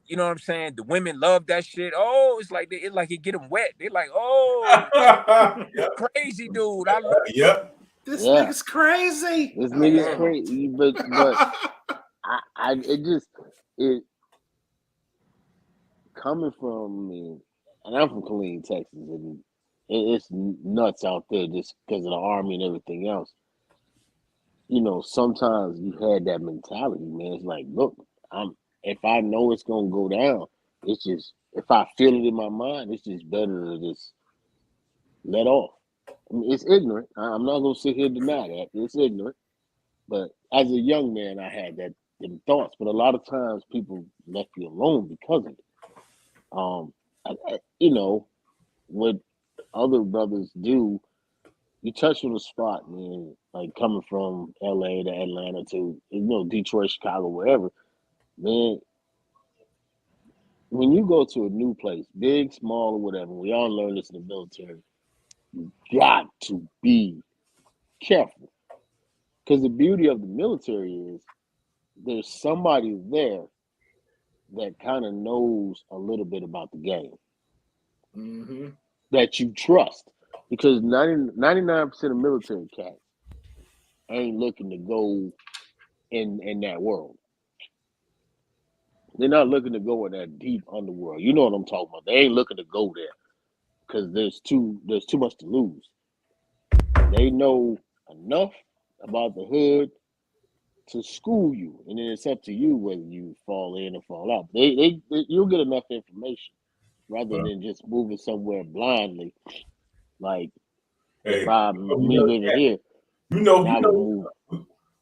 You know what I'm saying? The women love that shit. Oh, it's like it get them wet. They like, oh, crazy dude. I love
Yep.
This nigga's crazy.
This nigga's crazy. But it coming from me, and I'm from Killeen, Texas, and it's nuts out there just because of the Army and everything else. You know, sometimes you had that mentality, man. It's like, look, if I know it's gonna go down, it's just, if I feel it in my mind, it's just better to just let off. I mean, it's ignorant. I'm not gonna sit here and deny that. It's ignorant. But as a young man, I had them thoughts. But a lot of times people left you alone because of it. You know, what other brothers do, you touch on the spot, man. Like coming from LA to Atlanta to, Detroit, Chicago, wherever, man. When you go to a new place, big, small, or whatever, we all learn this in the military. You got to be careful, because the beauty of the military is there's somebody there that kind of knows a little bit about the game that you trust, because 99% of military cats ain't looking to go in that world. They're not looking to go in that deep underworld. You know what I'm talking about. They ain't looking to go there because there's too much to lose. They know enough about the hood to school you, and then it's up to you whether you fall in or fall out. You'll get enough information rather than just moving somewhere blindly. Like, if I'm moving here,
You know,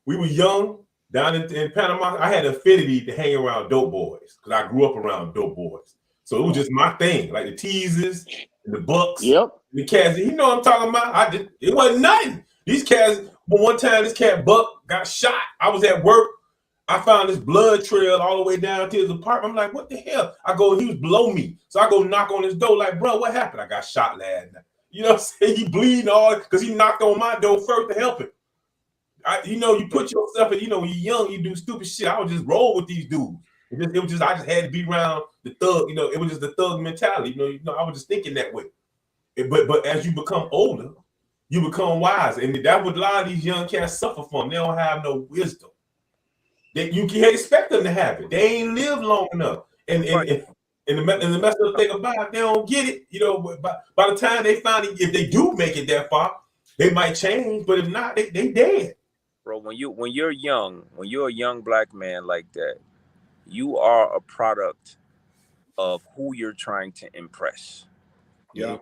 we were young down in Panama. I had an affinity to hang around dope boys because I grew up around dope boys. So it was just my thing, like the teasers and the bucks, the cats. You know what I'm talking about? It wasn't nothing. These cats. But one time, this cat Buck got shot. I was at work. I found this blood trail all the way down to his apartment. I'm like, what the hell? I go, he was below me. So I go knock on his door, like, bro, what happened? I got shot last night. You know what I'm saying? He bleeding all because he knocked on my door first to help him. You put yourself in, when you're young, you do stupid shit. I would just roll with these dudes. It was just I just had to be around the thug, it was just the thug mentality. I was just thinking that way. But as you become older, you become wise. And that's what a lot of these young cats suffer from. They don't have no wisdom. You can't expect them to have it. They ain't lived long enough. And the messed up thing about it, they don't get it. By the time they finally, if they do make it that far, they might change. But if not, they dead.
Bro, when you're young, when you're a young black man like that, you are a product of who you're trying to impress.
Yeah.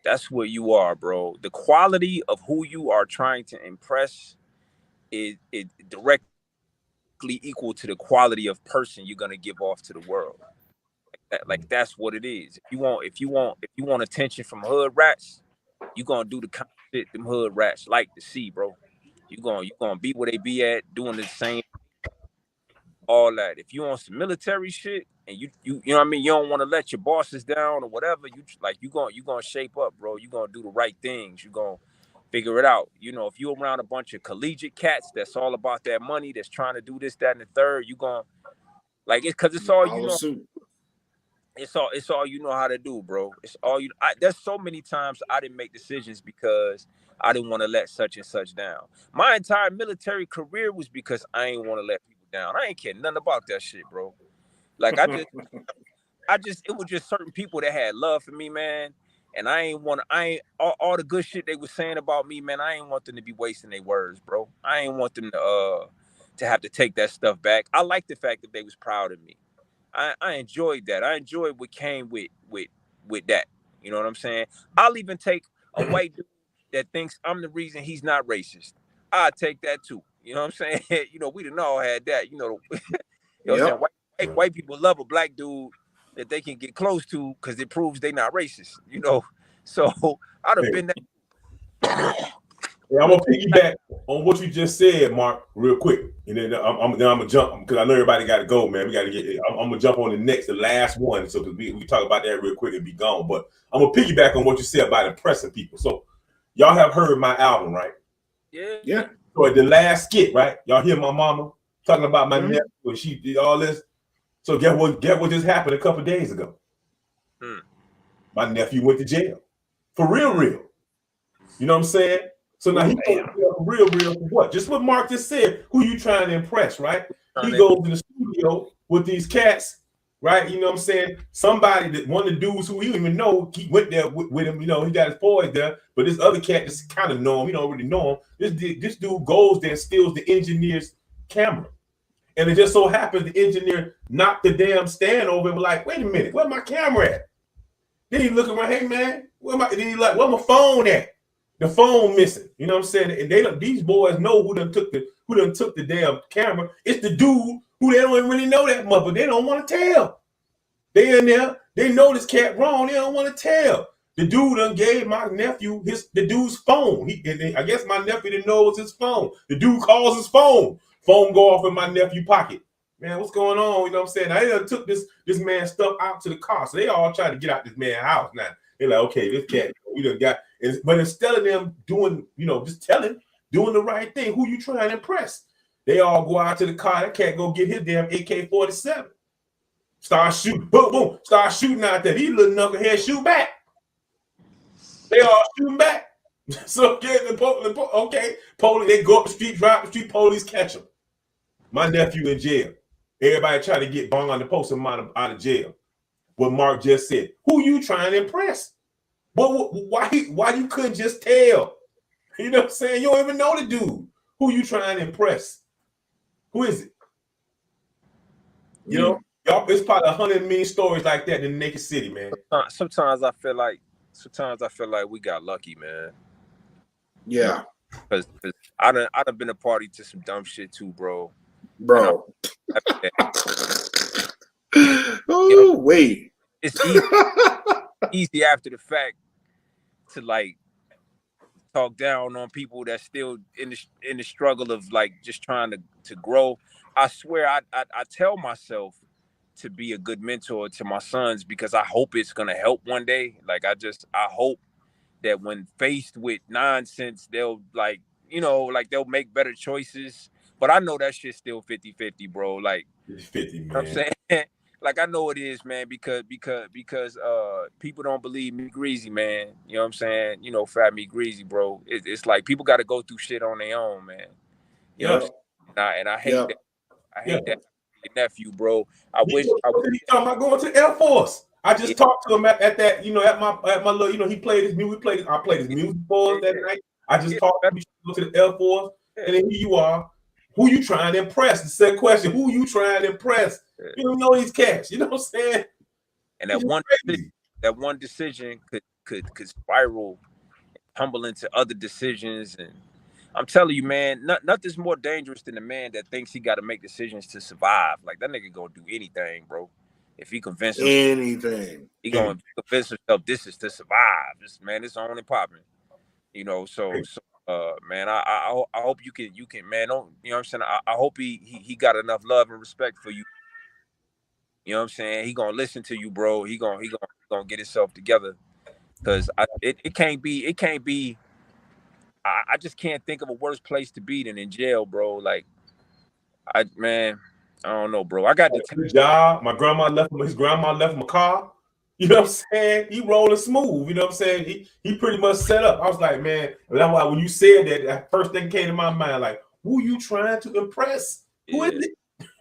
That's what you are, bro. The quality of who you are trying to impress is directly equal to the quality of person you're gonna give off to the world. Like that's what it is. If you want attention from hood rats, you gonna do the kind of shit them hood rats like to see, bro. You gonna be where they be at, doing the same, all that. If you on some military shit and you know what I mean, you don't want to let your bosses down or whatever, you gonna shape up, bro. You gonna do the right things. You gonna figure it out. If you're around a bunch of collegiate cats that's all about that money, that's trying to do this, that, and the third, you gonna because it's all you know. It's all you know how to do, bro. It's all you. There's so many times I didn't make decisions because I didn't want to let such and such down. My entire military career was because I ain't want to let people down. I ain't care nothing about that shit, bro. Like it was just certain people that had love for me, man. And all the good shit they was saying about me, man. I ain't want them to be wasting their words, bro. I ain't want them to have to take that stuff back. I like the fact that they was proud of me. I enjoyed that. I enjoyed what came with that. You know what I'm saying? I'll even take a white dude that thinks I'm the reason he's not racist. I'll take that too. You know what I'm saying? We done all had that. You know what I'm saying? White people love a black dude that they can get close to because it proves they not racist. So I'd have been that.
Yeah, I'm gonna piggyback on what you just said, Mark, real quick, and then I'm gonna jump because I know everybody got to go, man. We got to get. I'm gonna jump on the last one, so we talk about that real quick and be gone. But I'm gonna piggyback on what you said about impressing people. So y'all have heard my album, right?
Yeah.
So at the last skit, right? Y'all hear my mama talking about my nephew and she did all this. So get what just happened a couple days ago. My nephew went to jail for real. You know what I'm saying? So now he goes real for what? Just what Mark just said. Who you trying to impress, right? He goes to the studio with these cats, right? You know what I'm saying? Somebody that one of the dudes who he don't even know, he went there with him. He got his boys there, but this other cat just kind of know him. He don't really know him. This dude goes there and steals the engineer's camera, and it just so happens the engineer knocked the damn stand over and was like, "Wait a minute, where's my camera at?" Then he look around, "Hey man, where my phone at?" The phone missing, you know what I'm saying? And these boys know who done took the damn camera. It's the dude who they don't even really know that much, but they don't want to tell. They in there, they know this cat wrong, they don't want to tell. The dude done gave my nephew the dude's phone. I guess my nephew didn't know it was his phone. The dude calls his phone. Phone go off in my nephew's pocket. Man, what's going on? You know what I'm saying? Now they done took this man's stuff out to the car. So they all trying to get out this man's house now. They're like, okay, this cat, we done got. But instead of them doing, just doing the right thing, who you trying to impress? They all go out to the car. That cat go get his damn AK-47. Start shooting, boom, boom. Start shooting out there. These little knuckleheads shoot back. They all shooting back. So police, they go up the street, drive the street, police catch them. My nephew in jail. Everybody try to get bond on the post him out of jail. What Mark just said. Who you trying to impress? Why you couldn't just tell? You know what I'm saying? You don't even know the dude. Who you trying to impress? Who is it? Y'all, it's probably 100 million stories like that in the naked city, man.
Sometimes I feel like we got lucky, man.
Yeah.
Because I done been a party to some dumb shit too, bro.
Bro.
You
Oh,
know,
wait.
it's easy after the fact to like talk down on people that's still in the struggle of like just trying to grow. I swear I tell myself to be a good mentor to my sons because I hope it's gonna help one day. Like I hope that when faced with nonsense, they'll like, like they'll make better choices. But I know that shit's still 50-50, bro. Like,
It's 50,
you know what I'm
man.
saying? Like I know it is, man, because people don't believe me greasy, man. You know what I'm saying? Fat me greasy, bro. It's like people got to go through shit on their own, man. You know what I'm saying? And I hate
Yep.
that. I hate that. Your nephew, bro. I
He
wish.
talking about going to the Air Force. I just
Yeah.
talked to him at that, at my little, he played his music. I played his music for us that night. I just talked to him, go to the Air Force, and then here you are. Who you trying to impress? The second question, who you trying to impress? You don't know these cats, you know what I'm saying?
And that one decision could spiral, tumble into other decisions. And I'm telling you, man, nothing's more dangerous than a man that thinks he got to make decisions to survive. Like that nigga gonna do anything, bro. If he convinces
anything,
he gonna convince himself this is to survive. This man, it's on and popping. So man, I hope you can, man. Don't, you know what I'm saying? I hope he got enough love and respect for you. You know what I'm saying? He gonna listen to you, bro. He gonna get himself together. Cause it can't be. I just can't think of a worse place to be than in jail, bro. Like, I don't know, bro. I got
the job. My grandma left him. His grandma left him a car. You know what I'm saying? He rolling smooth. You know what I'm saying? He pretty much set up. I was like, man, that's why when you said that first thing came to my mind, like, who you trying to impress? Who is it?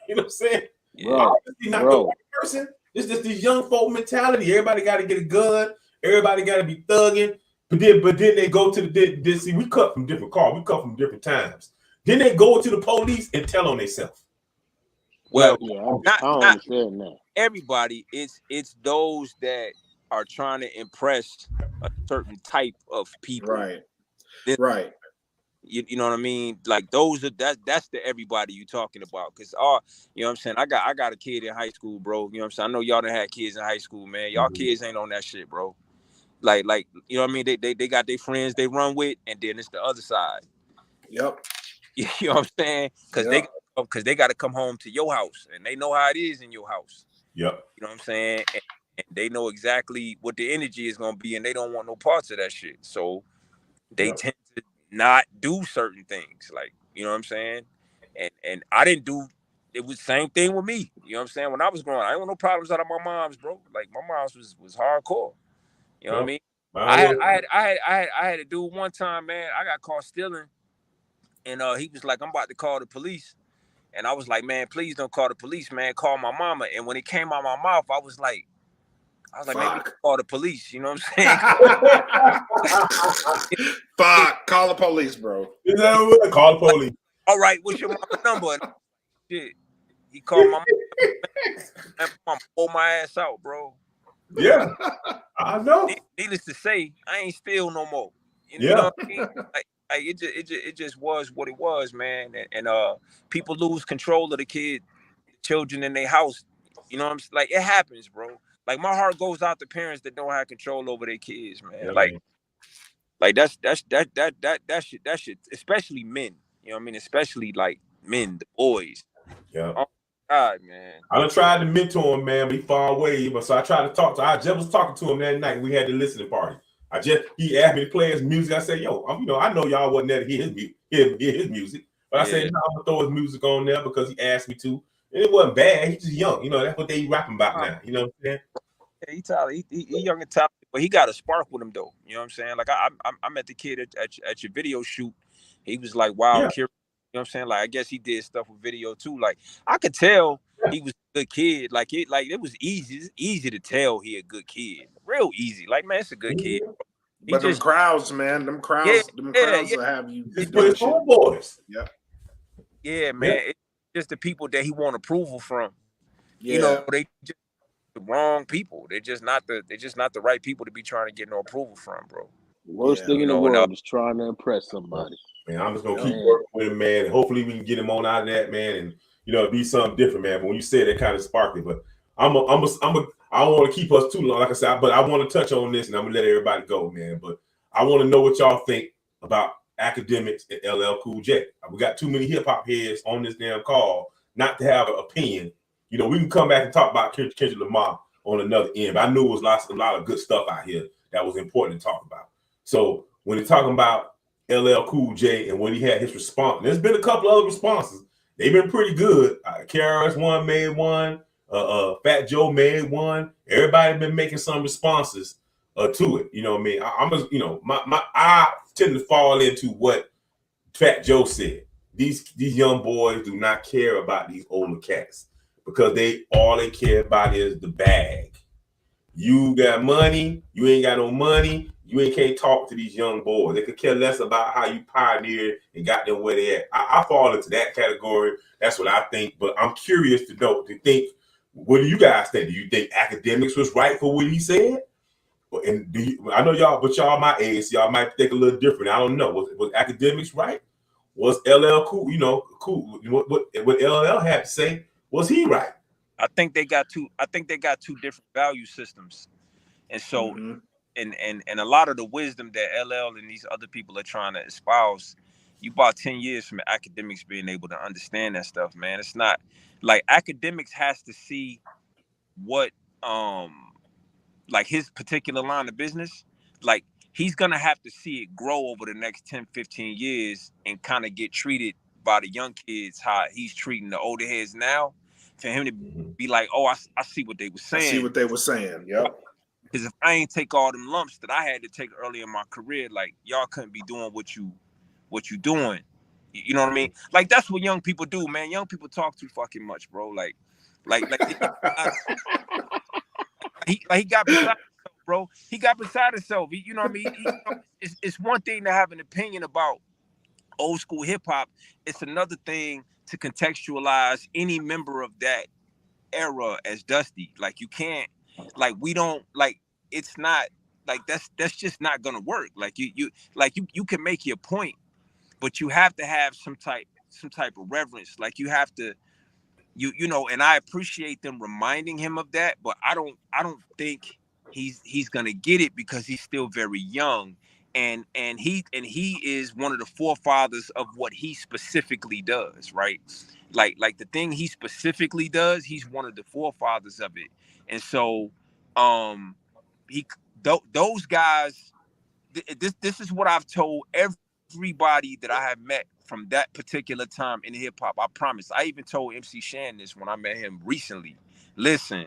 You know what I'm saying? Obviously not the right person. It's just this young folk mentality. Everybody got to get a gun. Everybody got to be thugging. But then they go to the see, we cut from different cars. We cut from different times. Then they go to the police and tell on themselves.
Well,
I don't understand that.
Everybody, it's those that are trying to impress a certain type of people.
Right. Right.
You know what I mean? Like those are that's the everybody you talking about. Cause you know what I'm saying? I got a kid in high school, bro. You know what I'm saying? I know y'all done had kids in high school, man. Y'all kids ain't on that shit, bro. Like, you know what I mean? They got their friends they run with, and then it's the other side.
Yep.
You know what I'm saying? Because they got to come home to your house, and they know how it is in your house.
Yep.
You know what I'm saying? And they know exactly what the energy is gonna be, and they don't want no parts of that shit. So they tend to not do certain things. Like, you know what I'm saying? And I didn't do. It was the same thing with me. You know what I'm saying? When I was growing, I didn't want no problems out of my mom's, bro. Like my mom's was hardcore. You know what I mean? I had a dude one time, man. I got caught stealing, and he was like, "I'm about to call the police," and I was like, "Man, please don't call the police, man. Call my mama." And when it came out my mouth, I was like, maybe call the police. You know what I'm saying?
Fuck, call the police, bro.
You know what? Call the police.
All right, what's your mama's number? And shit, he called my mama, pull my ass out, bro.
Yeah, I know.
Needless to say, I ain't steal no more. You
Yeah.
know what I mean? Like it just was what it was, man. And people lose control of the children in their house. You know what I'm saying? Like it happens, bro. Like my heart goes out to parents that don't have control over their kids, man.
Yeah,
like,
man.
like that shit, especially men. You know what I mean? Especially like men, the boys.
Yeah.
Oh God, man.
I done tried to mentor him, man, but he far away. But so I tried to talk to him. I just was talking to him that night. We had the listening party. He asked me to play his music. I said, yo, I know y'all wasn't there to hear his music. But I said, no, I'm gonna throw his music on there because he asked me to. And it wasn't bad. He's just young. That's what they rapping about now. You know what I'm saying?
Yeah, he young and talented, but he got a spark with him though. You know what I'm saying? Like I met the kid at your video shoot. He was like wild curious. You know what I'm saying? Like I guess he did stuff with video too. Like I could tell he was a good kid. Like it was easy. It's easy to tell he a good kid. Real easy. Like man, it's a good kid.
But them crowds, man, them crowds will have you.
Just put his homeboys.
Yeah.
Yeah, man. Yeah. It's just the people that he want approval from.
Yeah.
You know, they just the wrong people. They're just not the right people to be trying to get no approval from, bro.
Worst thing in the world is trying to impress somebody.
Man, I'm just gonna keep working with him, man. And hopefully we can get him on out of that, man, and be something different, man. But when you said that, kind of sparkly. But I don't want to keep us too long, like I said, but I want to touch on this, and I'm gonna let everybody go, man. But I want to know what y'all think about academics and LL Cool J. We got too many hip hop heads on this damn call not to have an opinion. We can come back and talk about Kendrick Lamar on another end, but I knew it was a lot of good stuff out here that was important to talk about. So when you're talking about LL Cool J and when he had his response, there's been a couple other responses. They've been pretty good. KRS-One made one. Fat Joe made one. Everybody been making some responses to it. You know what I mean? I'm just, I tend to fall into what Fat Joe said. These young boys do not care about these older cats because all they care about is the bag. You got money, you ain't got no money, you can't talk to these young boys. They could care less about how you pioneered and got them where they at. I fall into that category. That's what I think. But I'm curious to think, what do you guys think? Do you think academics was right for what he said? And I know y'all, but y'all my age, so y'all might think a little different. I don't know. Was academics right? Was LL cool? Cool. What LL had to say, was he right?
I think they got two different value systems, and so and a lot of the wisdom that LL and these other people are trying to espouse, you about 10 years from academics being able to understand that stuff, man. It's not like academics has to see what like his particular line of business, like he's gonna have to see it grow over the next 10, 15 years and kind of get treated by the young kids how he's treating the older heads now. For him to be like, oh, I see what they were saying.
I see what they were saying. Yep.
Because if I ain't take all them lumps that I had to take early in my career, like y'all couldn't be doing what you doing. You know what I mean? Like that's what young people do, man. Young people talk too fucking much, bro. Like he got beside himself, bro. He got beside himself. You know what I mean? It's one thing to have an opinion about old school hip hop. It's another thing to contextualize any member of that era as Dusty. Like you can't, like we don't, like it's not like that's just not gonna work. Like you can make your point, but you have to have some type of reverence. Like you have to, and I appreciate them reminding him of that, but I don't think he's gonna get it because he's still very young. And he is one of the forefathers of what he specifically does, right? Like the thing he specifically does, he's one of the forefathers of it. And so, those guys, this is what I've told everybody that I have met from that particular time in hip hop. I promise. I even told MC Shan this when I met him recently. Listen,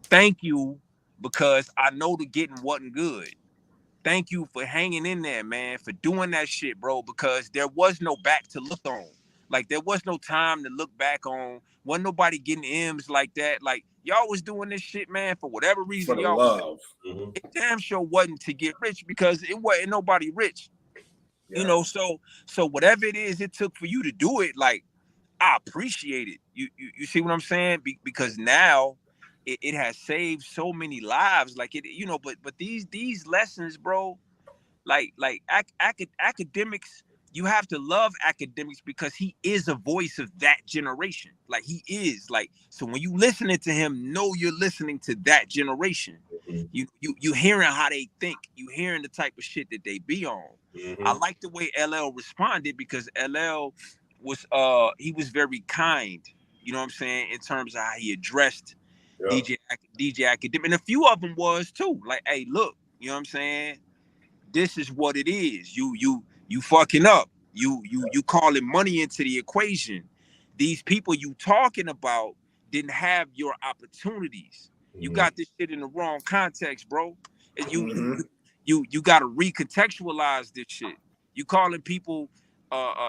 thank you because I know the getting wasn't good. Thank you for hanging in there, man, for doing that shit, bro, because there was no back to look on. Like, there was no time to look back on. Wasn't nobody getting M's like that. Like, y'all was doing this shit, man, for whatever reason.
For
y'all
love.
It damn sure wasn't to get rich because it wasn't nobody rich. Yeah. So whatever it is it took for you to do it, like, I appreciate it. You see what I'm saying? Because now it has saved so many lives, like it, but these lessons, bro, like academics, you have to love academics because he is a voice of that generation. Like he is, like, so when you listening to him, know you're listening to that generation. You hearing how they think, you hearing the type of shit that they be on. I like the way LL responded because LL was he was very kind, you know what I'm saying, in terms of how he addressed DJ Academic, and a few of them was too. Like, hey, look, you know what I'm saying? This is what it is. You fucking up. You calling money into the equation. These people you talking about didn't have your opportunities. You got this shit in the wrong context, bro. And you got to recontextualize this shit. You calling people.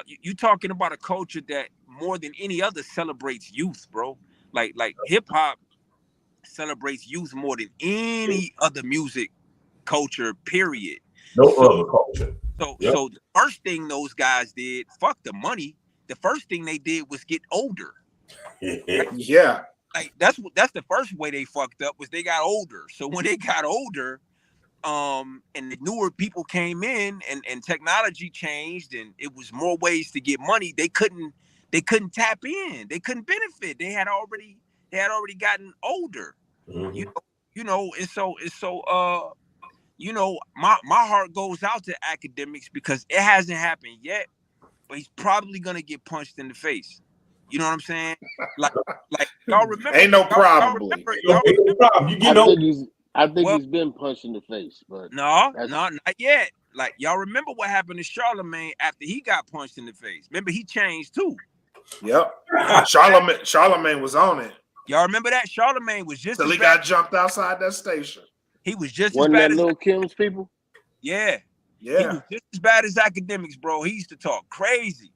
You talking about a culture that more than any other celebrates youth, bro. Like hip hop celebrates youth more than any other music culture, period.
Other culture.
So the first thing those guys did, fuck the money. The first thing they did was get older.
Yeah.
Like that's the first way they fucked up was they got older. So when they got older, and the newer people came in, and technology changed, and it was more ways to get money. They couldn't tap in. They couldn't benefit. They had already gotten older.
Mm-hmm.
My heart goes out to academics because it hasn't happened yet, but he's probably gonna get punched in the face. You know what I'm saying? Like y'all remember?
Ain't no probably.
Ain't no problem.
I think he's been punched in the face, but
no, not yet. Like, y'all remember what happened to Charlemagne after he got punched in the face? Remember, he changed too.
Yep. Charlemagne was on it.
Y'all remember that? Charlemagne was just
till he got jumped outside that station.
He was just
Wasn't
as bad
that
as
Lil Kim's people?
Yeah.
Yeah.
He was just as bad as academics, bro. He used to talk crazy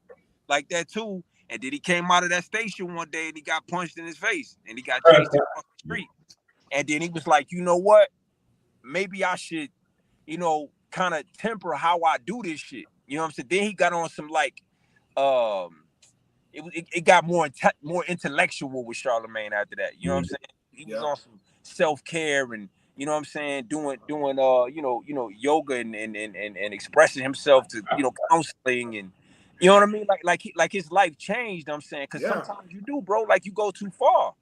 like that too. And then he came out of that station one day and he got punched in his face and he got chased across the street. And then he was like, you know what? Maybe I should, kind of temper how I do this shit. You know what I'm saying? Then he got on some like, it got more intellectual with Charlemagne after that. You know what I'm saying? He was on some self-care and, you know what I'm saying, doing yoga and expressing himself to, counseling and, you know what I mean? Like his life changed, I'm saying, because sometimes you do, bro, like you go too far.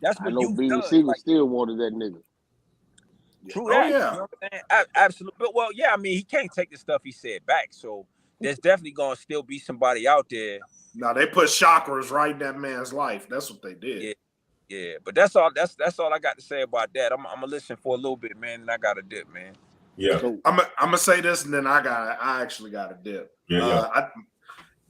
That's what youth does.
BBC still wanted that nigga.
True that. You know what I'm saying? Absolutely. But, well, yeah, I mean, he can't take the stuff he said back. So there's definitely going to still be somebody out there.
No, they put chakras right in that man's life. That's what they did.
Yeah. But that's all I got to say about that. I'm going to listen for a little bit, man, and I got to dip, man.
Yeah.
So,
I'm going to say this, and then I actually got to dip.
Yeah.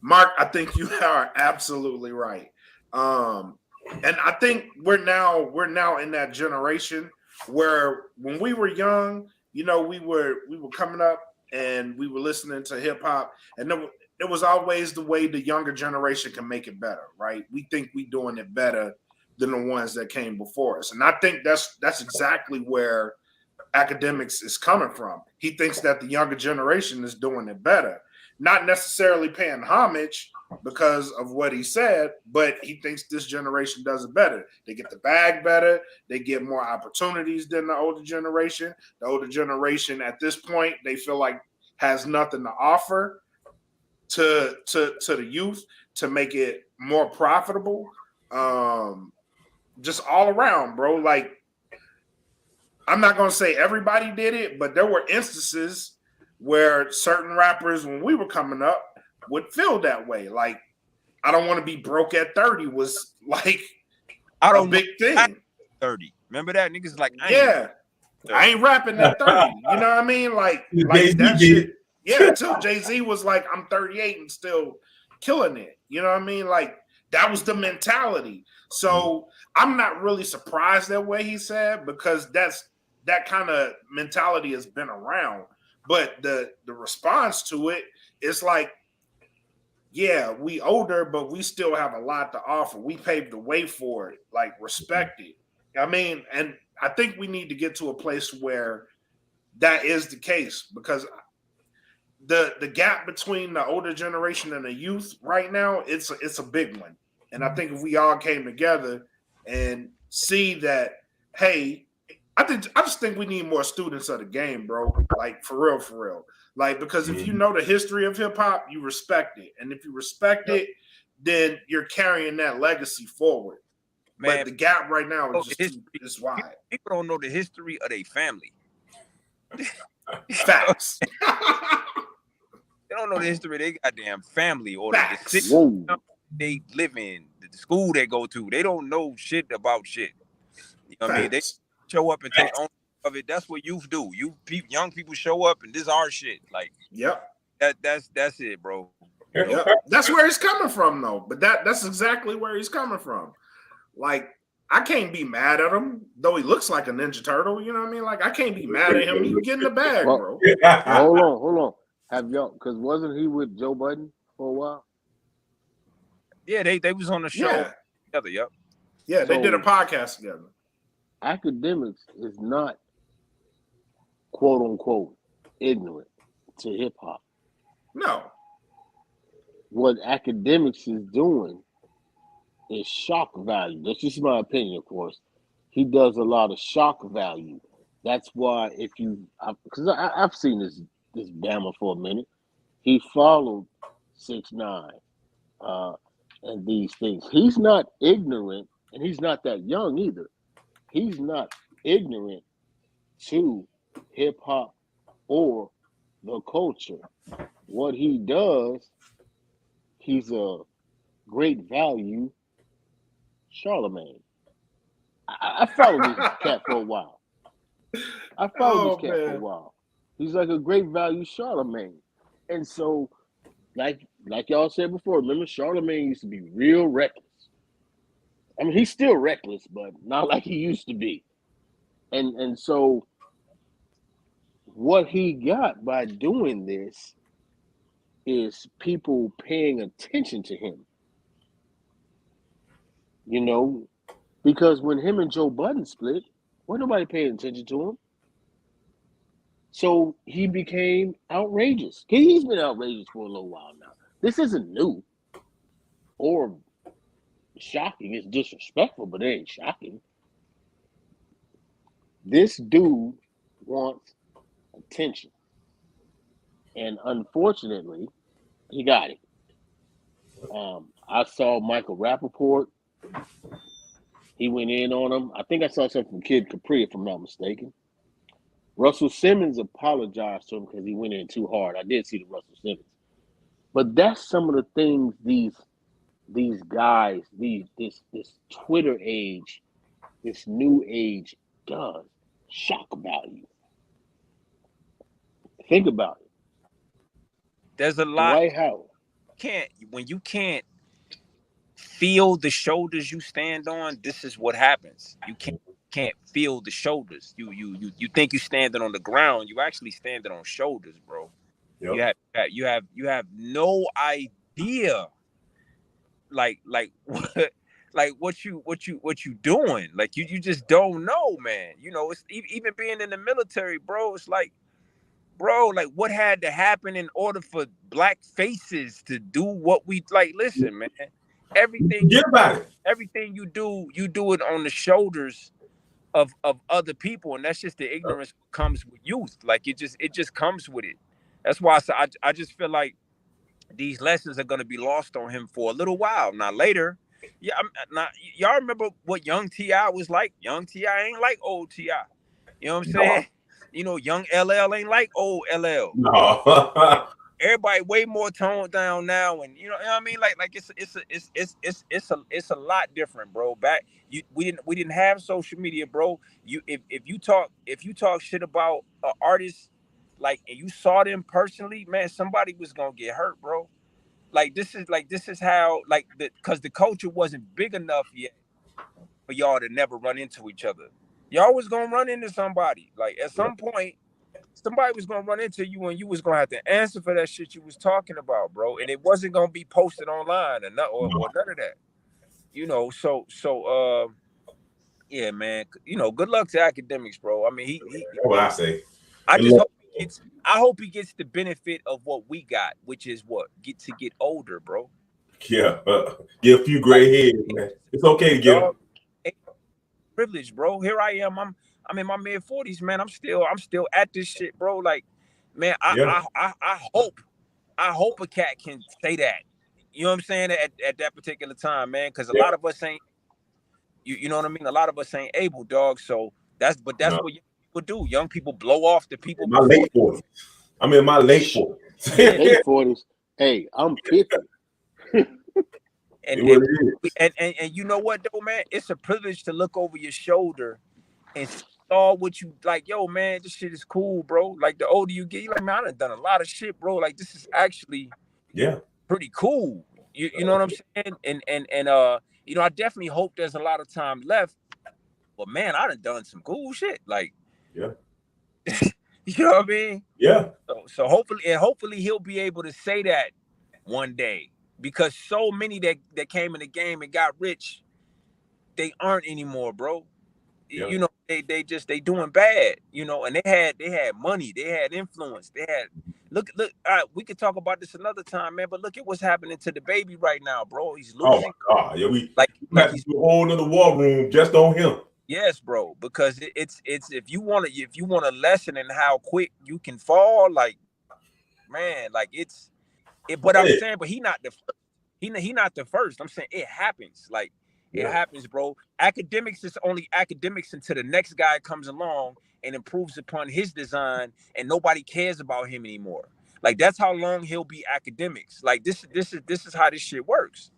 Mark, I think you are absolutely right. And I think we're now in that generation where when we were young, we were coming up and we were listening to hip hop, and it was always the way the younger generation can make it better, right? We think we doing it better than the ones that came before us, and I think that's exactly where academics is coming from. He thinks that the younger generation is doing it better, not necessarily paying homage because of what he said, but he thinks this generation does it better. They get the bag better. They get more opportunities than the older generation. The older generation at this point, they feel like has nothing to offer to the youth to make it more profitable. Just all around, bro. Like, I'm not going to say everybody did it, but there were instances where certain rappers, when we were coming up, would feel that way. Like, I don't want to be broke at 30 was like a big thing.
30. Remember that? Niggas like,
I ain't rapping at 30. You know what I mean? Like that shit. Yeah, until Jay-Z was like, I'm 38 and still killing it. You know what I mean? Like, that was the mentality. So I'm not really surprised that way he said, because that kind of mentality has been around. But the response to it is like, yeah, we older, but we still have a lot to offer. We paved the way for it, like, respect it. I mean, and I think we need to get to a place where that is the case, because the gap between the older generation and the youth right now, it's a big one. And I think if we all came together and see that, hey, I just think we need more students of the game, bro. Like, for real. Like, because if you know the history of hip hop, you respect it. And if you respect it, then you're carrying that legacy forward. Man, but the gap right now is just wide.
People don't know the history of their family.
Facts.
They don't know the history of their goddamn family or the
city
they live in, the school they go to. They don't know shit about shit. You know what I mean? They show up and take ownership of it. That's what youth do. Young people show up and this is our shit. Like, that's it, bro.
Yep. That's where he's coming from, though. But that's exactly where he's coming from. Like, I can't be mad at him, though he looks like a Ninja Turtle. You know what I mean? Like, I can't be mad at him. He can get in the bag, bro.
Hold on. Have y'all? Because wasn't he with Joe Budden for a while?
Yeah, they was on the show together. Yep.
Yeah, they did a podcast together.
Academics is not, quote unquote, ignorant to hip hop.
No.
What academics is doing is shock value. That's just my opinion, of course. He does a lot of shock value. That's why if you, because I've seen this Bama for a minute. He followed 6ix9ine and these things. He's not ignorant, and he's not that young either. He's not ignorant to hip hop or the culture. What he does, he's a great value Charlemagne. I followed this cat for a while. I followed this cat for a while. He's like a great value Charlemagne. And so, like y'all said before, remember Charlemagne used to be real reckless. I mean, he's still reckless, but not like he used to be. And so what he got by doing this is people paying attention to him. You know, because when him and Joe Budden split, wasn't nobody paying attention to him. So he became outrageous. He's been outrageous for a little while now. This isn't new or shocking. It's disrespectful, but it ain't shocking. This dude wants attention. And unfortunately, he got it. I saw Michael Rappaport. He went in on him. I think I saw something from Kid Capri, if I'm not mistaken. Russell Simmons apologized to him because he went in too hard. I did see the Russell Simmons. But that's some of the things these guys, this Twitter age, this new age does. Shock value. Think about it.
There's a lot.
Dwight Howard.
When you can't feel the shoulders you stand on, this is what happens. You can't feel the shoulders. You think you're standing on the ground. You actually standing on shoulders, bro. Yep. You have no idea, like what you doing. Like you just don't know, man. You know, it's even being in the military, bro. It's like, bro, like what had to happen in order for black faces to do what we like? Listen, man. Everything you do it on the shoulders of other people, and that's just the ignorance that comes with youth. Like it just comes with it. That's why I just feel like these lessons are gonna be lost on him for a little while. Now later, y'all remember what young T.I. was like? Young T.I. ain't like old T.I. You know what I'm saying? You know, young LL ain't like old LL. No. Everybody way more toned down now, and you know what I mean. Like it's a lot different, bro. Back we didn't have social media, bro. If you talk shit about an artist, like, and you saw them personally, man, somebody was gonna get hurt, bro. Like this is how, like, because the culture wasn't big enough yet for y'all to never run into each other. Y'all was gonna run into somebody. Like at some point, somebody was gonna run into you and you was gonna have to answer for that shit you was talking about, bro. And it wasn't gonna be posted online or none of that. You know, so yeah, man. You know, good luck to academics, bro. I mean, he
what I say.
I hope he gets the benefit of what we got, which is get older, bro.
Yeah, get a few gray hairs, man. It's okay to get them.
Privilege, bro. Here I am. I'm in my mid-40s, man. I'm still at this shit, bro. Like, man, I hope a cat can say that. You know what I'm saying? At that particular time, man. Because a lot of us ain't, you know what I mean? A lot of us ain't able, dog. So that's what young people do. Young people blow off the people.
My late 40s. I'm in my late 40s.
Late 40s. Hey, I'm 50.
And you know what though, man? It's a privilege to look over your shoulder and saw what you like. Yo, man, this shit is cool, bro. Like the older you get, you like, man, I done a lot of shit, bro. Like this is actually pretty cool. You know what I'm saying? And you know, I definitely hope there's a lot of time left. But man, I done some cool shit. Like,
yeah.
You know what I mean?
Yeah.
So hopefully he'll be able to say that one day. Because so many that came in the game and got rich, they aren't anymore, bro. Yeah. You know, they doing bad, you know, and they had money, they had influence, they had look. All right, we could talk about this another time, man. But look at what's happening to the baby right now, bro. He's losing.
Oh my God, yeah, he's a whole nother war room just on him.
Yes, bro. Because it's if you want a lesson in how quick you can fall, like man, like it's it. But I'm
Yeah.
saying, but he not the he not the first. I'm saying it happens. Like it
Yeah.
happens, bro. Academics is only academics until the next guy comes along and improves upon his design, and nobody cares about him anymore. Like that's how long he'll be academics. Like this is how this shit works.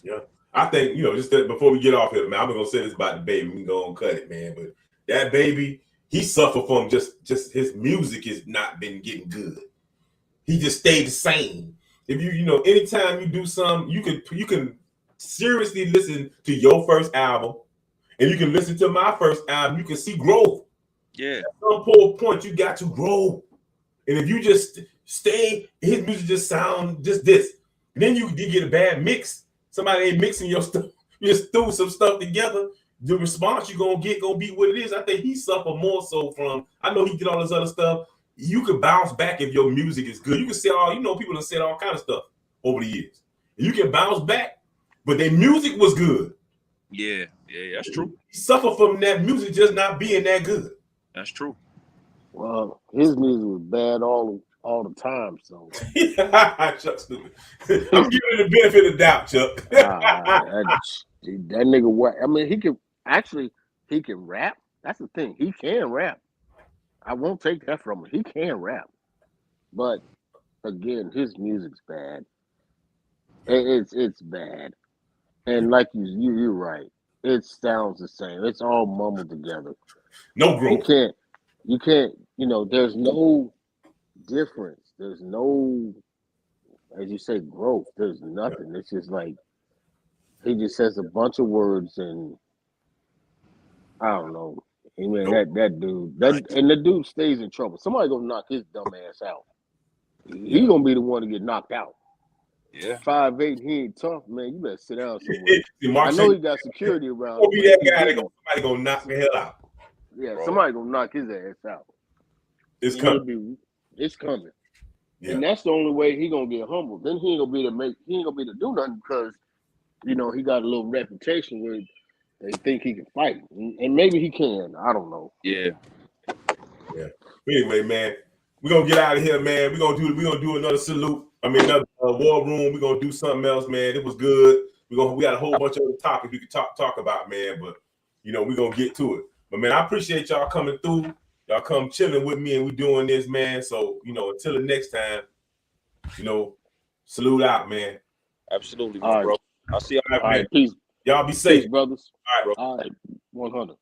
Yeah. I think, just that before we get off here, man, I'm gonna say this about the baby. We can go and cut it, man. But that baby, he suffered from just his music has not been getting good. He just stayed the same. If anytime you do something, you can seriously listen to your first album, and you can listen to my first album. You can see growth.
Yeah.
At some point, you got to grow. And if you just stay, his music just sound just this. And then you get a bad mix. Somebody ain't mixing your stuff. You just threw some stuff together. The response you're gonna get gonna be what it is. I think he suffered more so from. I know he did all this other stuff. You can bounce back if your music is good. You can say people have said all kind of stuff over the years. You can bounce back, but their music was good.
Yeah, that's true.
He suffered from that music just not being that good.
That's true.
Well, his music was bad all the time. So
Chuck stupid. I'm giving him the benefit of the doubt, Chuck.
that nigga, what? I mean, he can rap. That's the thing. He can rap. I won't take that from him. He can rap, but again, his music's bad. It's bad, and like you're right. It sounds the same. It's all mumbled together.
No growth.
You can't. There's no difference. There's no, as you say, growth. There's nothing. It's just like he just says a bunch of words, and I don't know. I mean, that dude, and the dude stays in trouble. Somebody gonna knock his dumb ass out. He gonna be the one to get knocked out.
Yeah.
5'8", he ain't tough, man. You better sit down somewhere. I know he got security around.
Be that guy somebody gonna knock the hell out.
Yeah,
Bro.
somebody gonna knock his ass out.
It's coming.
It's coming.
Yeah.
And that's the only way he gonna get humbled. Then he ain't gonna be to do nothing because he got a little reputation where they think he can fight, and maybe he can. I don't know.
Yeah.
Anyway, man, we're gonna get out of here, man. We're gonna do another salute. I mean, another war room. We're gonna do something else, man. It was good. We got a whole bunch of other topics we could talk about, man. But we're gonna get to it. But man, I appreciate y'all coming through. Y'all come chilling with me, and we doing this, man. So until the next time, salute out, man.
Absolutely,
All right.
bro. I'll see y'all.
All right, peace.
Y'all be safe,
Peace, brothers.
All right, bro.
All right, 100.